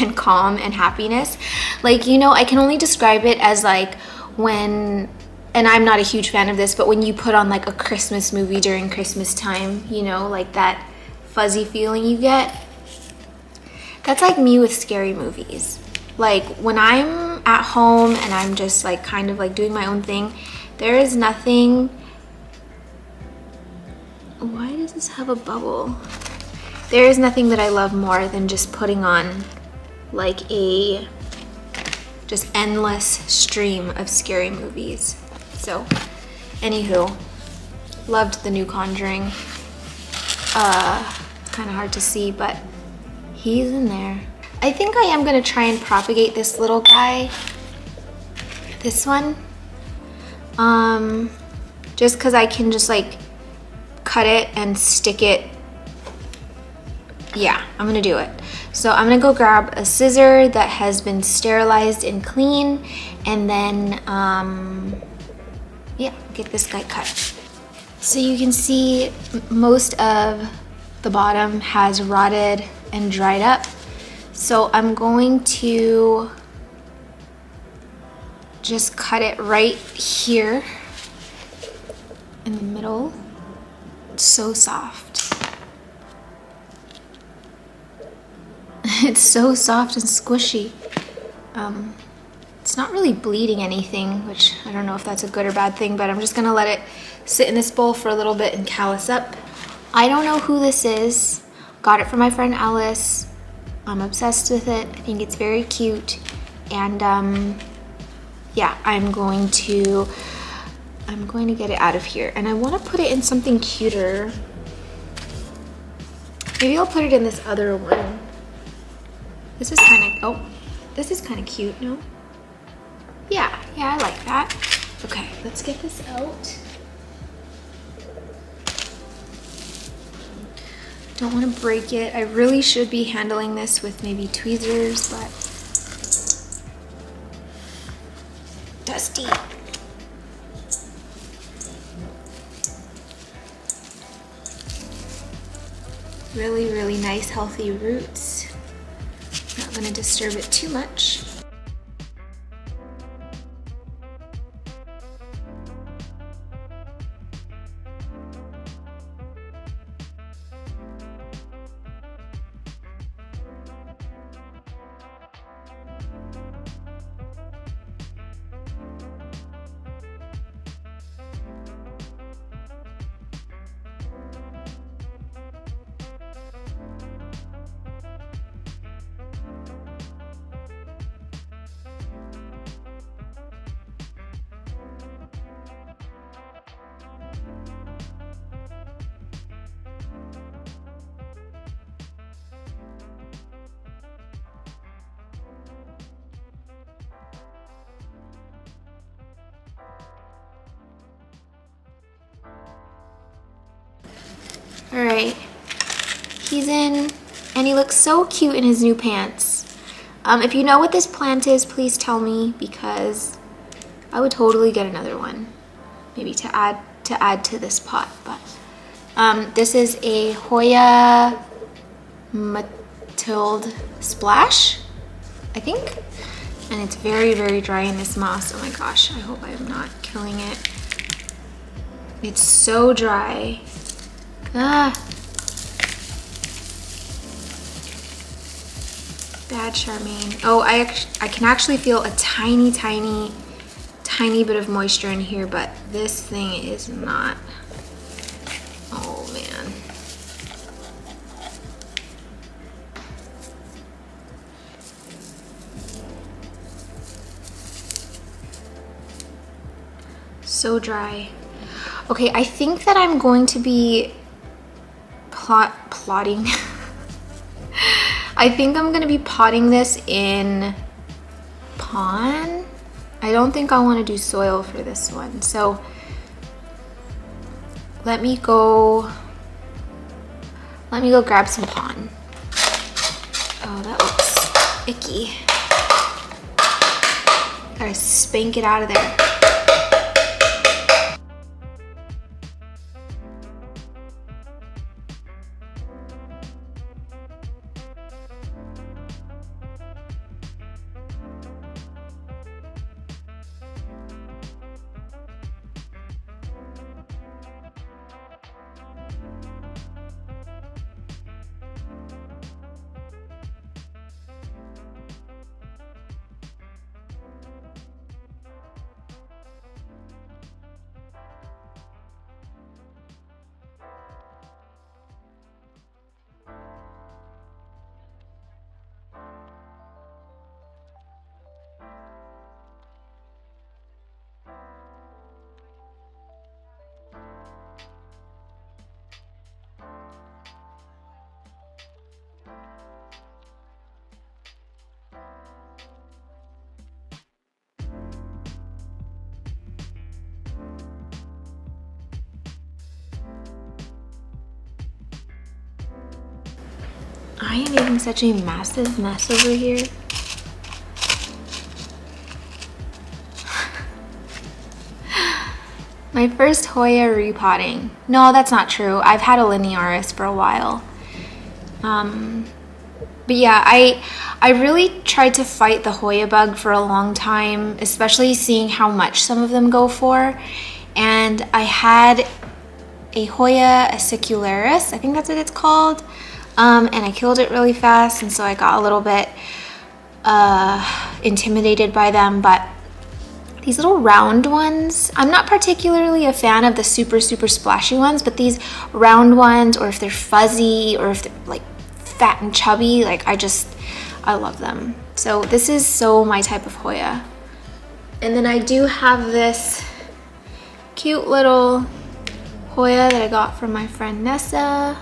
and calm and happiness. Like, you know, I can only describe it as like when, and I'm not a huge fan of this, but when you put on like a Christmas movie during Christmas time, you know, like that fuzzy feeling you get. That's like me with scary movies. Like when I'm at home and I'm just like kind of like doing my own thing, there is nothing. Why does this have a bubble? There is nothing that I love more than just putting on like a just endless stream of scary movies. So, anywho, loved the new Conjuring. It's kind of hard to see, but he's in there. I think I am gonna try and propagate this little guy. This one. Just cause I can just like cut it and stick it. Yeah, I'm gonna do it. So I'm gonna go grab a scissor that has been sterilized and clean, and then, yeah, get this guy cut. So you can see most of the bottom has rotted and dried up. So I'm going to just cut it right here in the middle. It's so soft. It's so soft and squishy. It's not really bleeding anything, which I don't know if that's a good or bad thing, but I'm just gonna let it sit in this bowl for a little bit and callus up. I don't know who this is. Got it from my friend Alice. I'm obsessed with it. I think it's very cute. And yeah, I'm going to get it out of here. And I want to put it in something cuter. Maybe I'll put it in this other one. This is kind of cute, no? Yeah, I like that. Okay, let's get this out. Don't want to break it. I really should be handling this with maybe tweezers, but dusty. Really, really nice, healthy roots. Not going to disturb it too much. All right, he's in, and he looks so cute in his new pants. If you know what this plant is, please tell me, because I would totally get another one, maybe to add to this pot. But this is a Hoya Matilde Splash, I think, and it's very, very dry in this moss. Oh my gosh, I hope I'm not killing it. It's so dry. Ah. Bad Charmaine. Oh, I can actually feel a tiny bit of moisture in here, but this thing is not. Oh man. So dry. Okay, I think that I'm going to be plotting. I think I'm gonna be potting this in pond. I don't think I want to do soil for this one. So let me go grab some pond. Oh, that looks icky. Gotta spank it out of there. I am making such a massive mess over here. My first Hoya repotting. No, that's not true. I've had a linearis for a while. But yeah, I really tried to fight the Hoya bug for a long time, especially seeing how much some of them go for. And I had a Hoya acicularis, I think that's what it's called. And I killed it really fast, and so I got a little bit intimidated by them. But these little round ones, I'm not particularly a fan of the super splashy ones, but these round ones, or if they're fuzzy, or if they're like fat and chubby, like I love them. So this is so my type of Hoya. And then I do have this cute little Hoya that I got from my friend Nessa,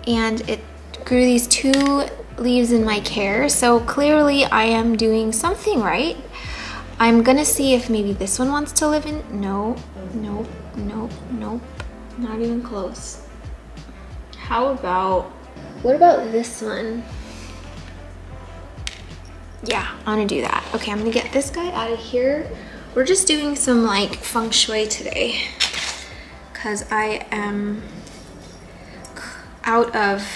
and it grew these 2 leaves in my care, so clearly I am doing something right. I'm gonna see if maybe this one wants to live in. No, nope, nope, nope, not even close. What about this one? Yeah, I'm gonna do that. Okay, I'm gonna get this guy out of here. We're just doing some like feng shui today because I am out of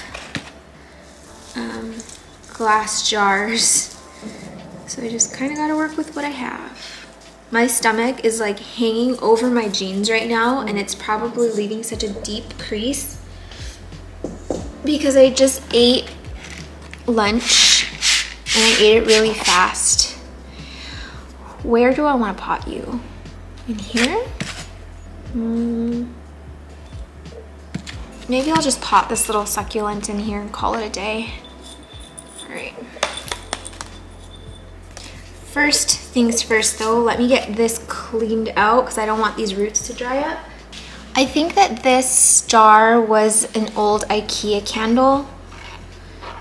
glass jars, so I just kind of got to work with what I have. My stomach is like hanging over my jeans right now, and it's probably leaving such a deep crease because I just ate lunch and I ate it really fast. Where do I want to pot you? In here? Maybe I'll just pot this little succulent in here and call it a day. All right. First things first though, let me get this cleaned out because I don't want these roots to dry up. I think that this jar was an old IKEA candle,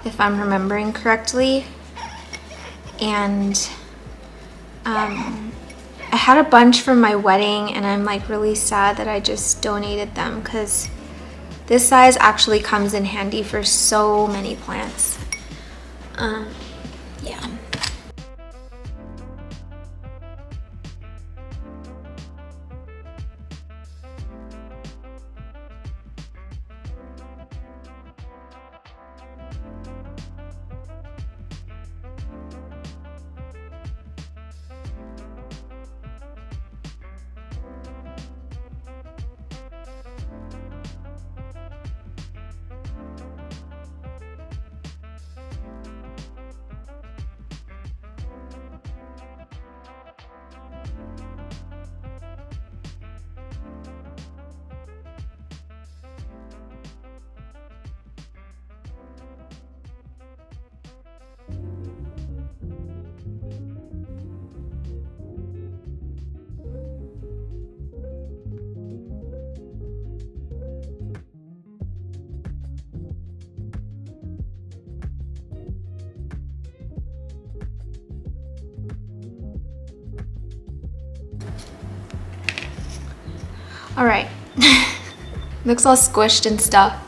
if I'm remembering correctly. And I had a bunch from my wedding, and I'm like really sad that I just donated them because this size actually comes in handy for so many plants. Yeah. All right. Looks all squished and stuff.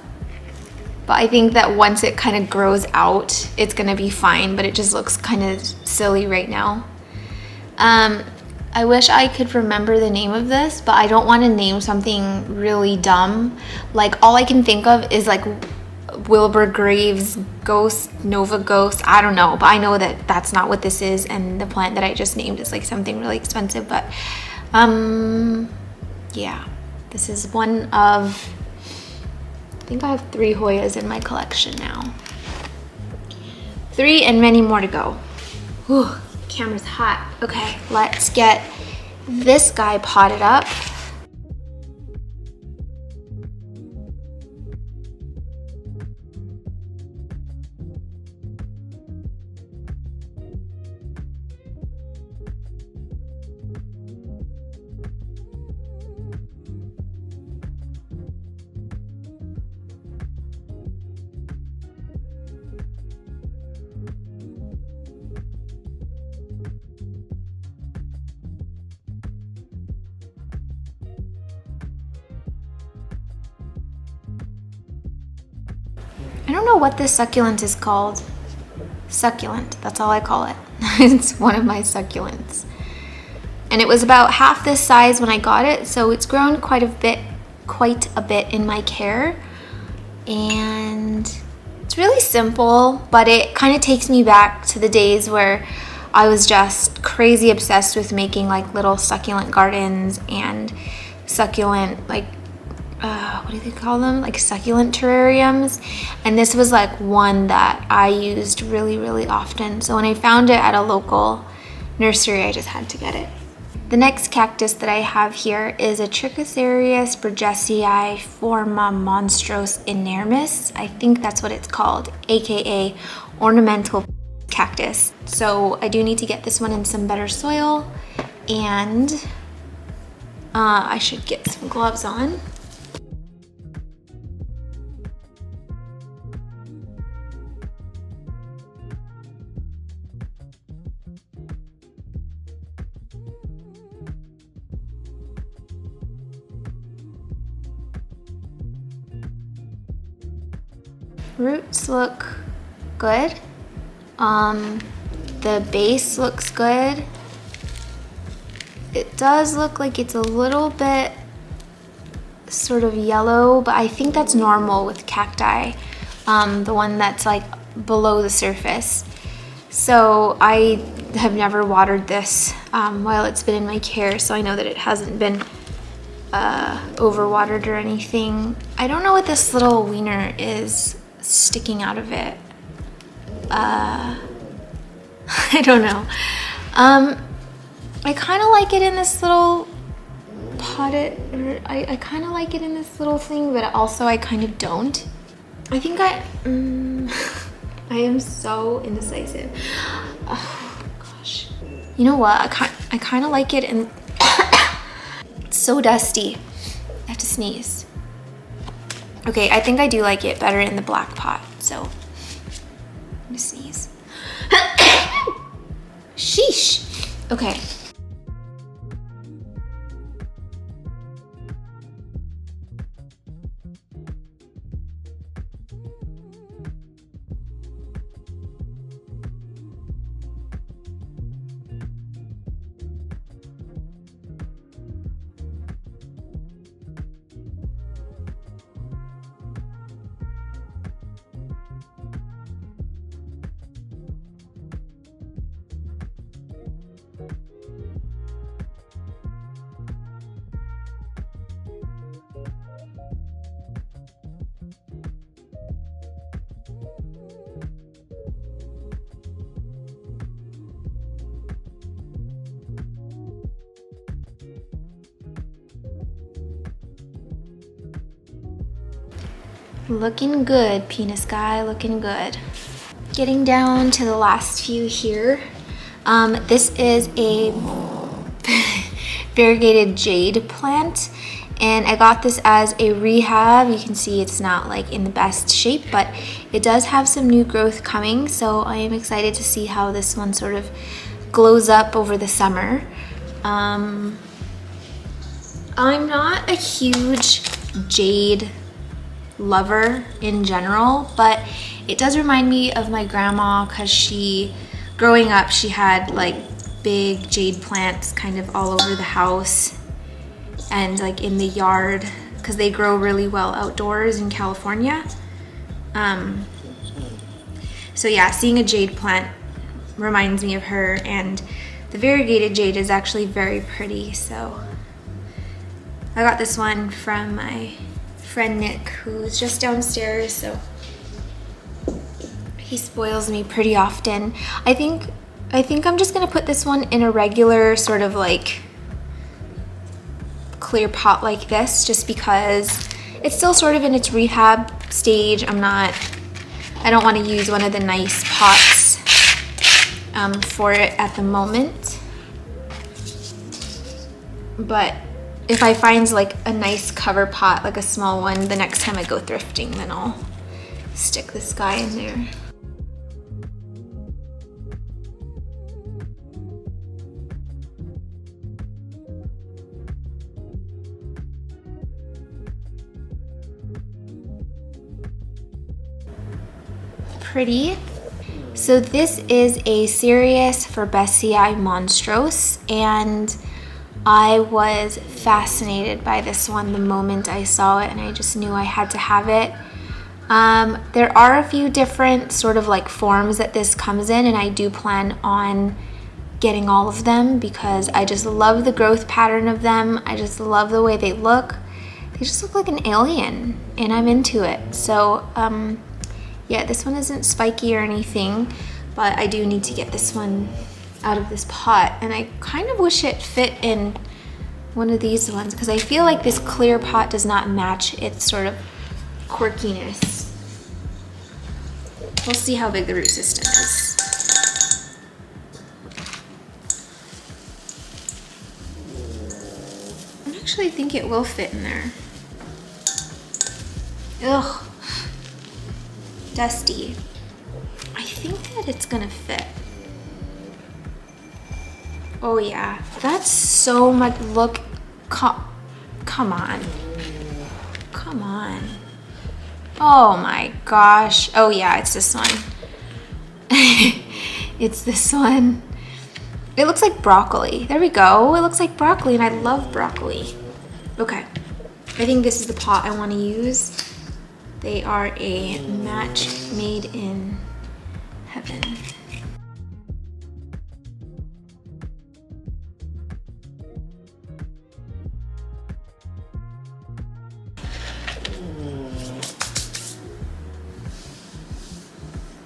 But I think that once it kind of grows out, it's gonna be fine, but it just looks kind of silly right now. I wish I could remember the name of this, but I don't want to name something really dumb. Like, all I can think of is like Wilbur Graves Ghost, Nova Ghost, I don't know, but I know that that's not what this is, and the plant that I just named is like something really expensive. But yeah, this is one of, I think I have 3 Hoyas in my collection now. 3 and many more to go. Whew, camera's hot. Okay, let's get this guy potted up. I don't know what this succulent is called. Succulent, that's all I call it. It's one of my succulents. And it was about half this size when I got it, so it's grown quite a bit in my care. And it's really simple, but it kind of takes me back to the days where I was just crazy obsessed with making like little succulent gardens and succulent, like what do they call them? Like succulent terrariums. And this was like one that I used really often. So when I found it at a local nursery, I just had to get it. The next cactus that I have here is a Trichocereus burgessii forma monstros inermis. I think that's what it's called, aka ornamental cactus. So I do need to get this one in some better soil, and I should get some gloves on. Roots look good. The base looks good. It does look like it's a little bit sort of yellow, but I think that's normal with cacti, the one that's like below the surface. So I have never watered this while it's been in my care, so I know that it hasn't been overwatered or anything. I don't know what this little wiener is sticking out of it. I don't know. I kind of like it in this little potted, I kind of like it in this little thing, but also I kind of don't. I think I am so indecisive. Oh gosh. You know what? I kind of like it in, it's so dusty. I have to sneeze. Okay, I think I do like it better in the black pot, so I'm gonna sneeze. Sheesh. Okay. Looking good, penis guy, looking good. Getting down to the last few here. This is a variegated jade plant, and I got this as a rehab. You can see it's not like in the best shape, but it does have some new growth coming, so I am excited to see how this one sort of glows up over the summer. I'm not a huge jade lover in general, but it does remind me of my grandma because growing up, she had like big jade plants kind of all over the house and like in the yard because they grow really well outdoors in California. So yeah, seeing a jade plant reminds me of her, and the variegated jade is actually very pretty. So I got this one from my friend Nick, who's just downstairs, so he spoils me pretty often. I think I'm just gonna put this one in a regular sort of like clear pot like this, just because it's still sort of in its rehab stage. I don't want to use one of the nice pots for it at the moment. But if I find like a nice cover pot, like a small one, the next time I go thrifting, then I'll stick this guy in there. Pretty. So this is a Cereus Forbesii Monstrose, and I was fascinated by this one the moment I saw it, and I just knew I had to have it. There are a few different sort of like forms that this comes in, and I do plan on getting all of them because I just love the growth pattern of them. I just love the way they look. They just look like an alien, and I'm into it. So yeah, this one isn't spiky or anything, but I do need to get this one out of this pot, and I kind of wish it fit in one of these ones because I feel like this clear pot does not match its sort of quirkiness. We'll see how big the root system is. I actually think it will fit in there. Ugh. Dusty. I think that it's gonna fit. Oh yeah, that's so much. Look, come on. Come on. Oh my gosh. Oh yeah, it's this one. It's this one. It looks like broccoli. There we go. It looks like broccoli, and I love broccoli. Okay, I think this is the pot I want to use. They are a match made in heaven. Oh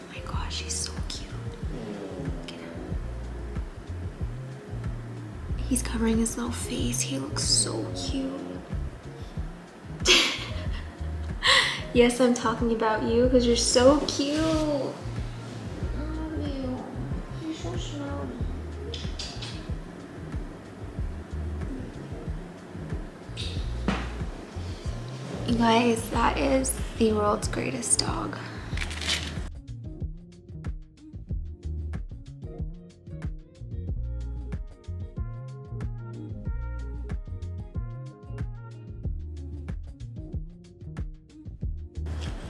my gosh, he's so cute. Look at him. He's covering his little face. He looks so cute. Yes, I'm talking about you because you're so cute. Oh, you. You're so small. You guys, that is the world's greatest dog.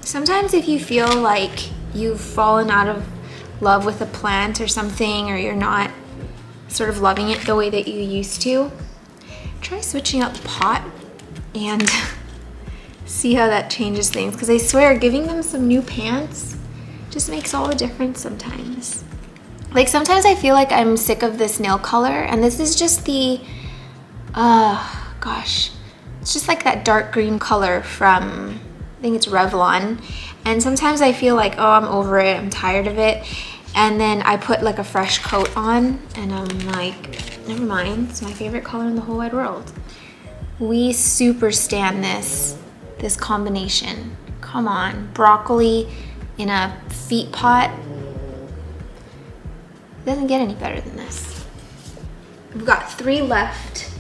Sometimes if you feel like you've fallen out of love with a plant or something, or you're not sort of loving it the way that you used to, try switching out the pot and see how that changes things. Because I swear, giving them some new pants just makes all the difference sometimes. Like sometimes I feel like I'm sick of this nail color, and this is just the, gosh, it's just like that dark green color from, I think it's Revlon. And sometimes I feel like, oh, I'm over it, I'm tired of it. And then I put like a fresh coat on and I'm like, never mind, it's my favorite color in the whole wide world. We super stan this combination. Come on, broccoli in a feet pot. It doesn't get any better than this. We've got 3 left.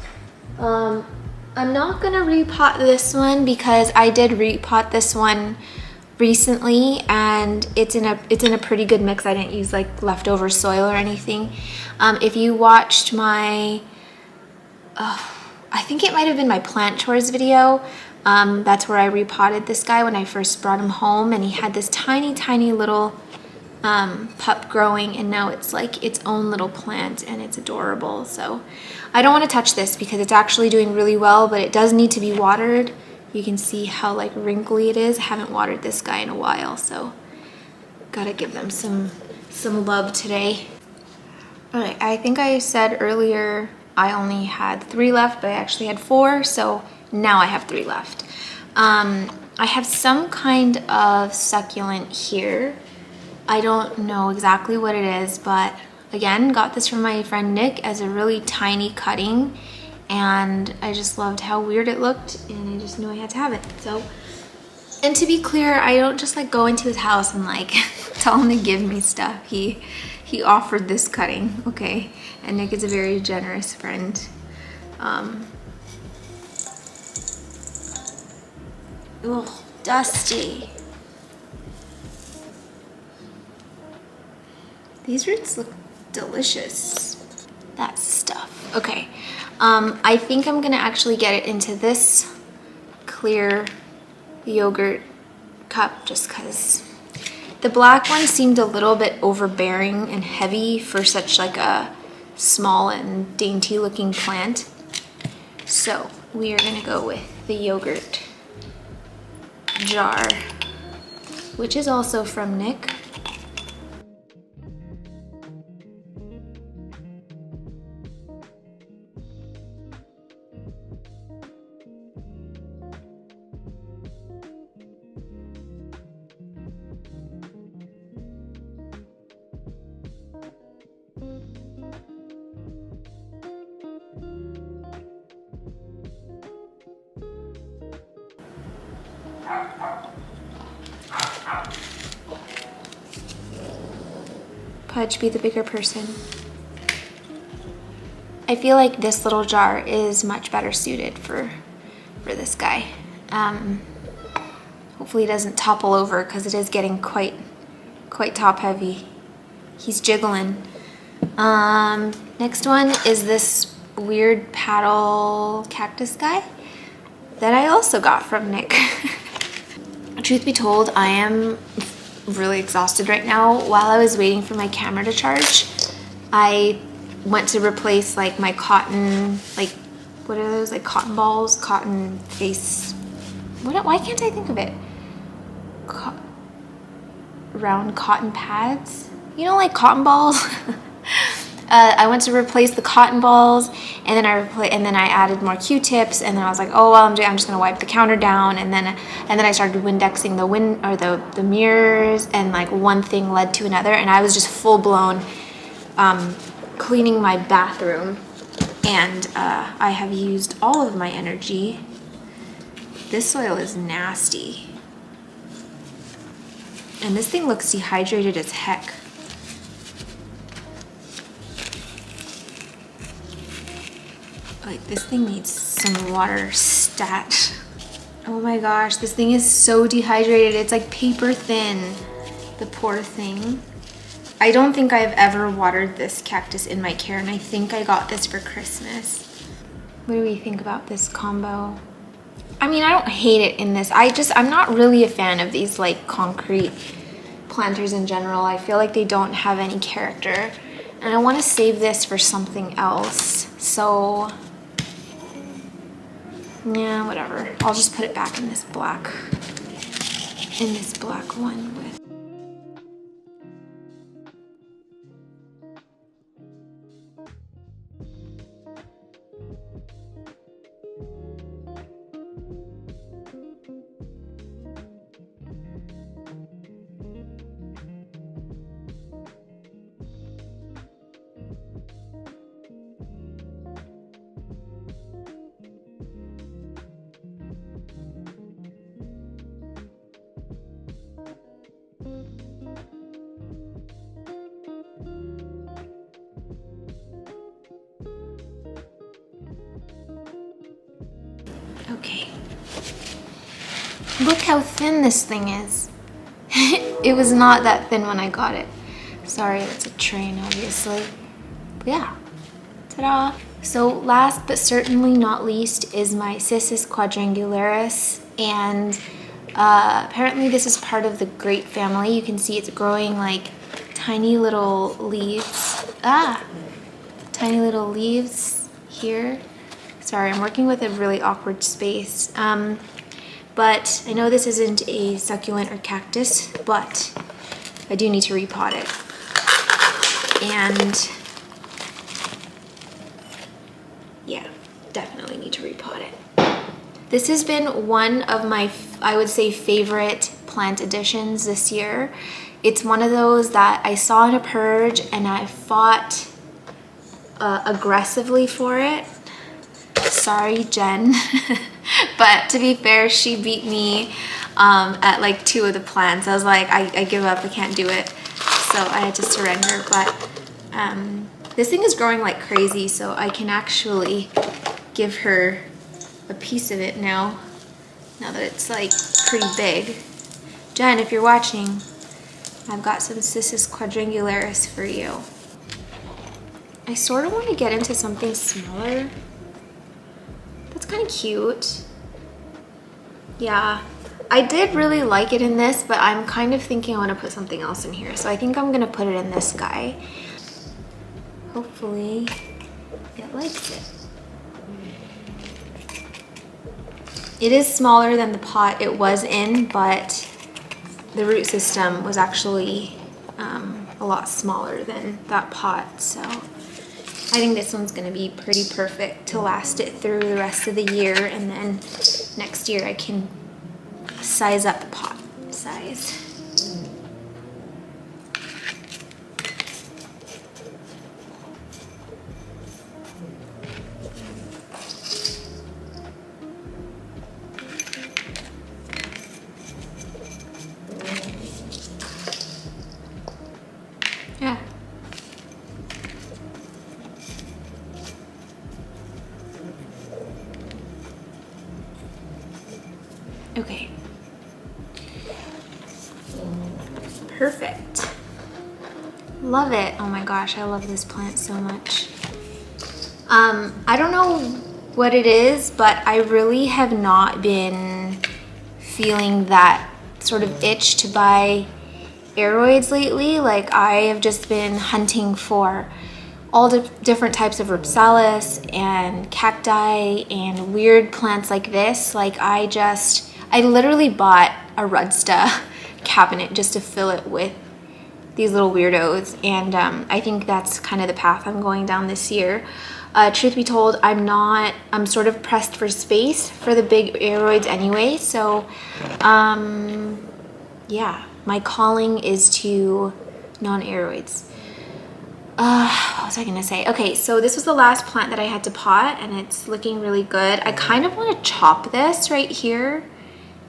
I'm not gonna repot this one because I did repot this one recently, and it's in a pretty good mix. I didn't use like leftover soil or anything. If you watched my I think it might have been my plant chores video. That's where I repotted this guy when I first brought him home, and he had this tiny, tiny little pup growing, and now it's like its own little plant and it's adorable. So I don't want to touch this because it's actually doing really well, but it does need to be watered. You can see how like wrinkly it is. I haven't watered this guy in a while, so gotta give them some love today. All right, I think I said earlier I only had 3 left, but I actually had 4, so now I have 3 left. I have some kind of succulent here. I don't know exactly what it is, but again, got this from my friend Nick as a really tiny cutting, and I just loved how weird it looked, and I just knew I had to have it. So, and to be clear, I don't just like go into his house and like tell him to give me stuff. He offered this cutting, okay? And Nick is a very generous friend. Ugh, dusty. These roots look delicious. That stuff. Okay. I think I'm gonna actually get it into this clear yogurt cup just because the black one seemed a little bit overbearing and heavy for such like a small and dainty looking plant. So we are gonna go with the yogurt jar, which is also from Nick. Pudge, be the bigger person. I feel like this little jar is much better suited for this guy. Hopefully it doesn't topple over because it is getting quite top heavy. He's jiggling. Next one is this weird paddle cactus guy that I also got from Nick. Truth be told, I am really exhausted right now. While I was waiting for my camera to charge, I went to replace like my cotton, like what are those, like cotton balls, cotton face, why can't I think of it? Round cotton pads, you know, like cotton balls. I went to replace the cotton balls, and then I added more Q-tips, and then I was like, oh well, I'm just gonna wipe the counter down, and then I started Windexing the mirrors, and like one thing led to another, and I was just full blown cleaning my bathroom, and I have used all of my energy. This soil is nasty, and this thing looks dehydrated as heck. Like, this thing needs some water stat. Oh my gosh, this thing is so dehydrated. It's like paper thin, the poor thing. I don't think I've ever watered this cactus in my care, and I think I got this for Christmas. What do we think about this combo? I mean, I don't hate it in this. I'm not really a fan of these like concrete planters in general. I feel like they don't have any character, and I want to save this for something else. So yeah, whatever. I'll just put it back in this black one with. Okay. Look how thin this thing is. It was not that thin when I got it. Sorry, that's a train, obviously. But yeah, ta-da. So last but certainly not least is my Cissus quadrangularis, and apparently this is part of the grape family. You can see it's growing like tiny little leaves. Tiny little leaves here. Sorry, I'm working with a really awkward space. But I know this isn't a succulent or cactus, but I do need to repot it. And yeah, definitely need to repot it. This has been one of my, I would say, favorite plant additions this year. It's one of those that I saw in a purge and I fought aggressively for it. Sorry, Jen. But to be fair, she beat me at like 2 of the plants. I was like, I give up, I can't do it. So I had to surrender, but this thing is growing like crazy, so I can actually give her a piece of it now that it's like pretty big. Jen, if you're watching, I've got some Cissus quadrangularis for you. I sort of want to get into something smaller. That's kind of cute. Yeah, I did really like it in this, but I'm kind of thinking I want to put something else in here. So I think I'm going to put it in this guy. Hopefully it likes it. It is smaller than the pot it was in, but the root system was actually a lot smaller than that pot. So I think this one's going to be pretty perfect to last it through the rest of the year, and then next year I can size up the pot size. Yeah. Okay. Perfect. Love it. Oh my gosh, I love this plant so much. I don't know what it is, but I really have not been feeling that sort of itch to buy aroids lately. Like, I have just been hunting for all different types of ripsalis and cacti and weird plants like this. Like, I literally bought a Rudsta cabinet just to fill it with these little weirdos, and I think that's kind of the path I'm going down this year. Truth be told, I'm sort of pressed for space for the big aroids anyway, so yeah, my calling is to non-aroids. What was I gonna say? Okay, so this was the last plant that I had to pot, and it's looking really good. I kind of want to chop this right here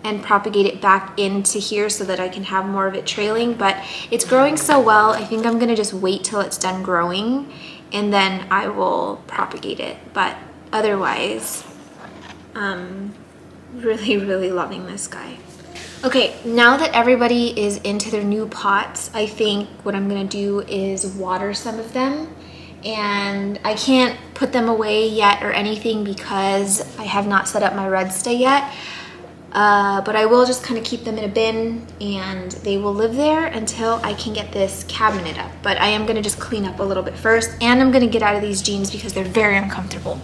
and propagate it back into here so that I can have more of it trailing, but it's growing so well, I think I'm gonna just wait till it's done growing and then I will propagate it. But otherwise, really, really loving this guy. Okay, now that everybody is into their new pots, I think what I'm gonna do is water some of them. And I can't put them away yet or anything because I have not set up my Rudsta yet. But I will just kind of keep them in a bin and they will live there until I can get this cabinet up. But I am gonna just clean up a little bit first, and I'm gonna get out of these jeans because they're very uncomfortable.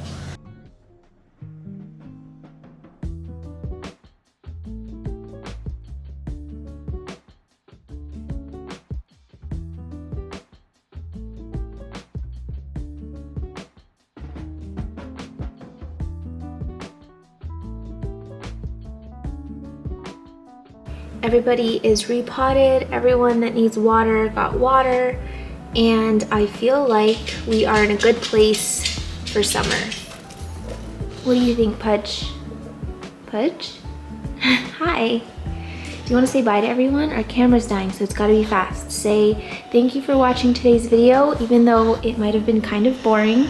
Everybody is repotted, everyone that needs water got water, and I feel like we are in a good place for summer. What do you think, Pudge? Pudge? Hi. Do you want to say bye to everyone? Our camera's dying, so it's got to be fast. Say thank you for watching today's video, even though it might have been kind of boring.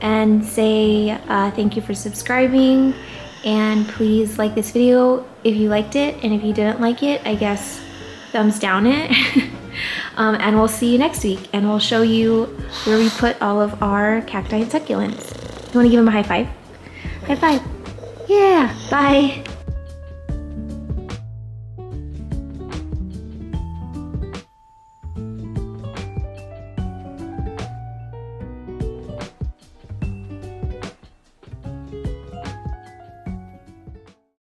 And say thank you for subscribing. And please like this video if you liked it, and if you didn't like it, I guess thumbs down it. And we'll see you next week, and we'll show you where we put all of our cacti and succulents. You wanna give them a high five? High five. Yeah, bye.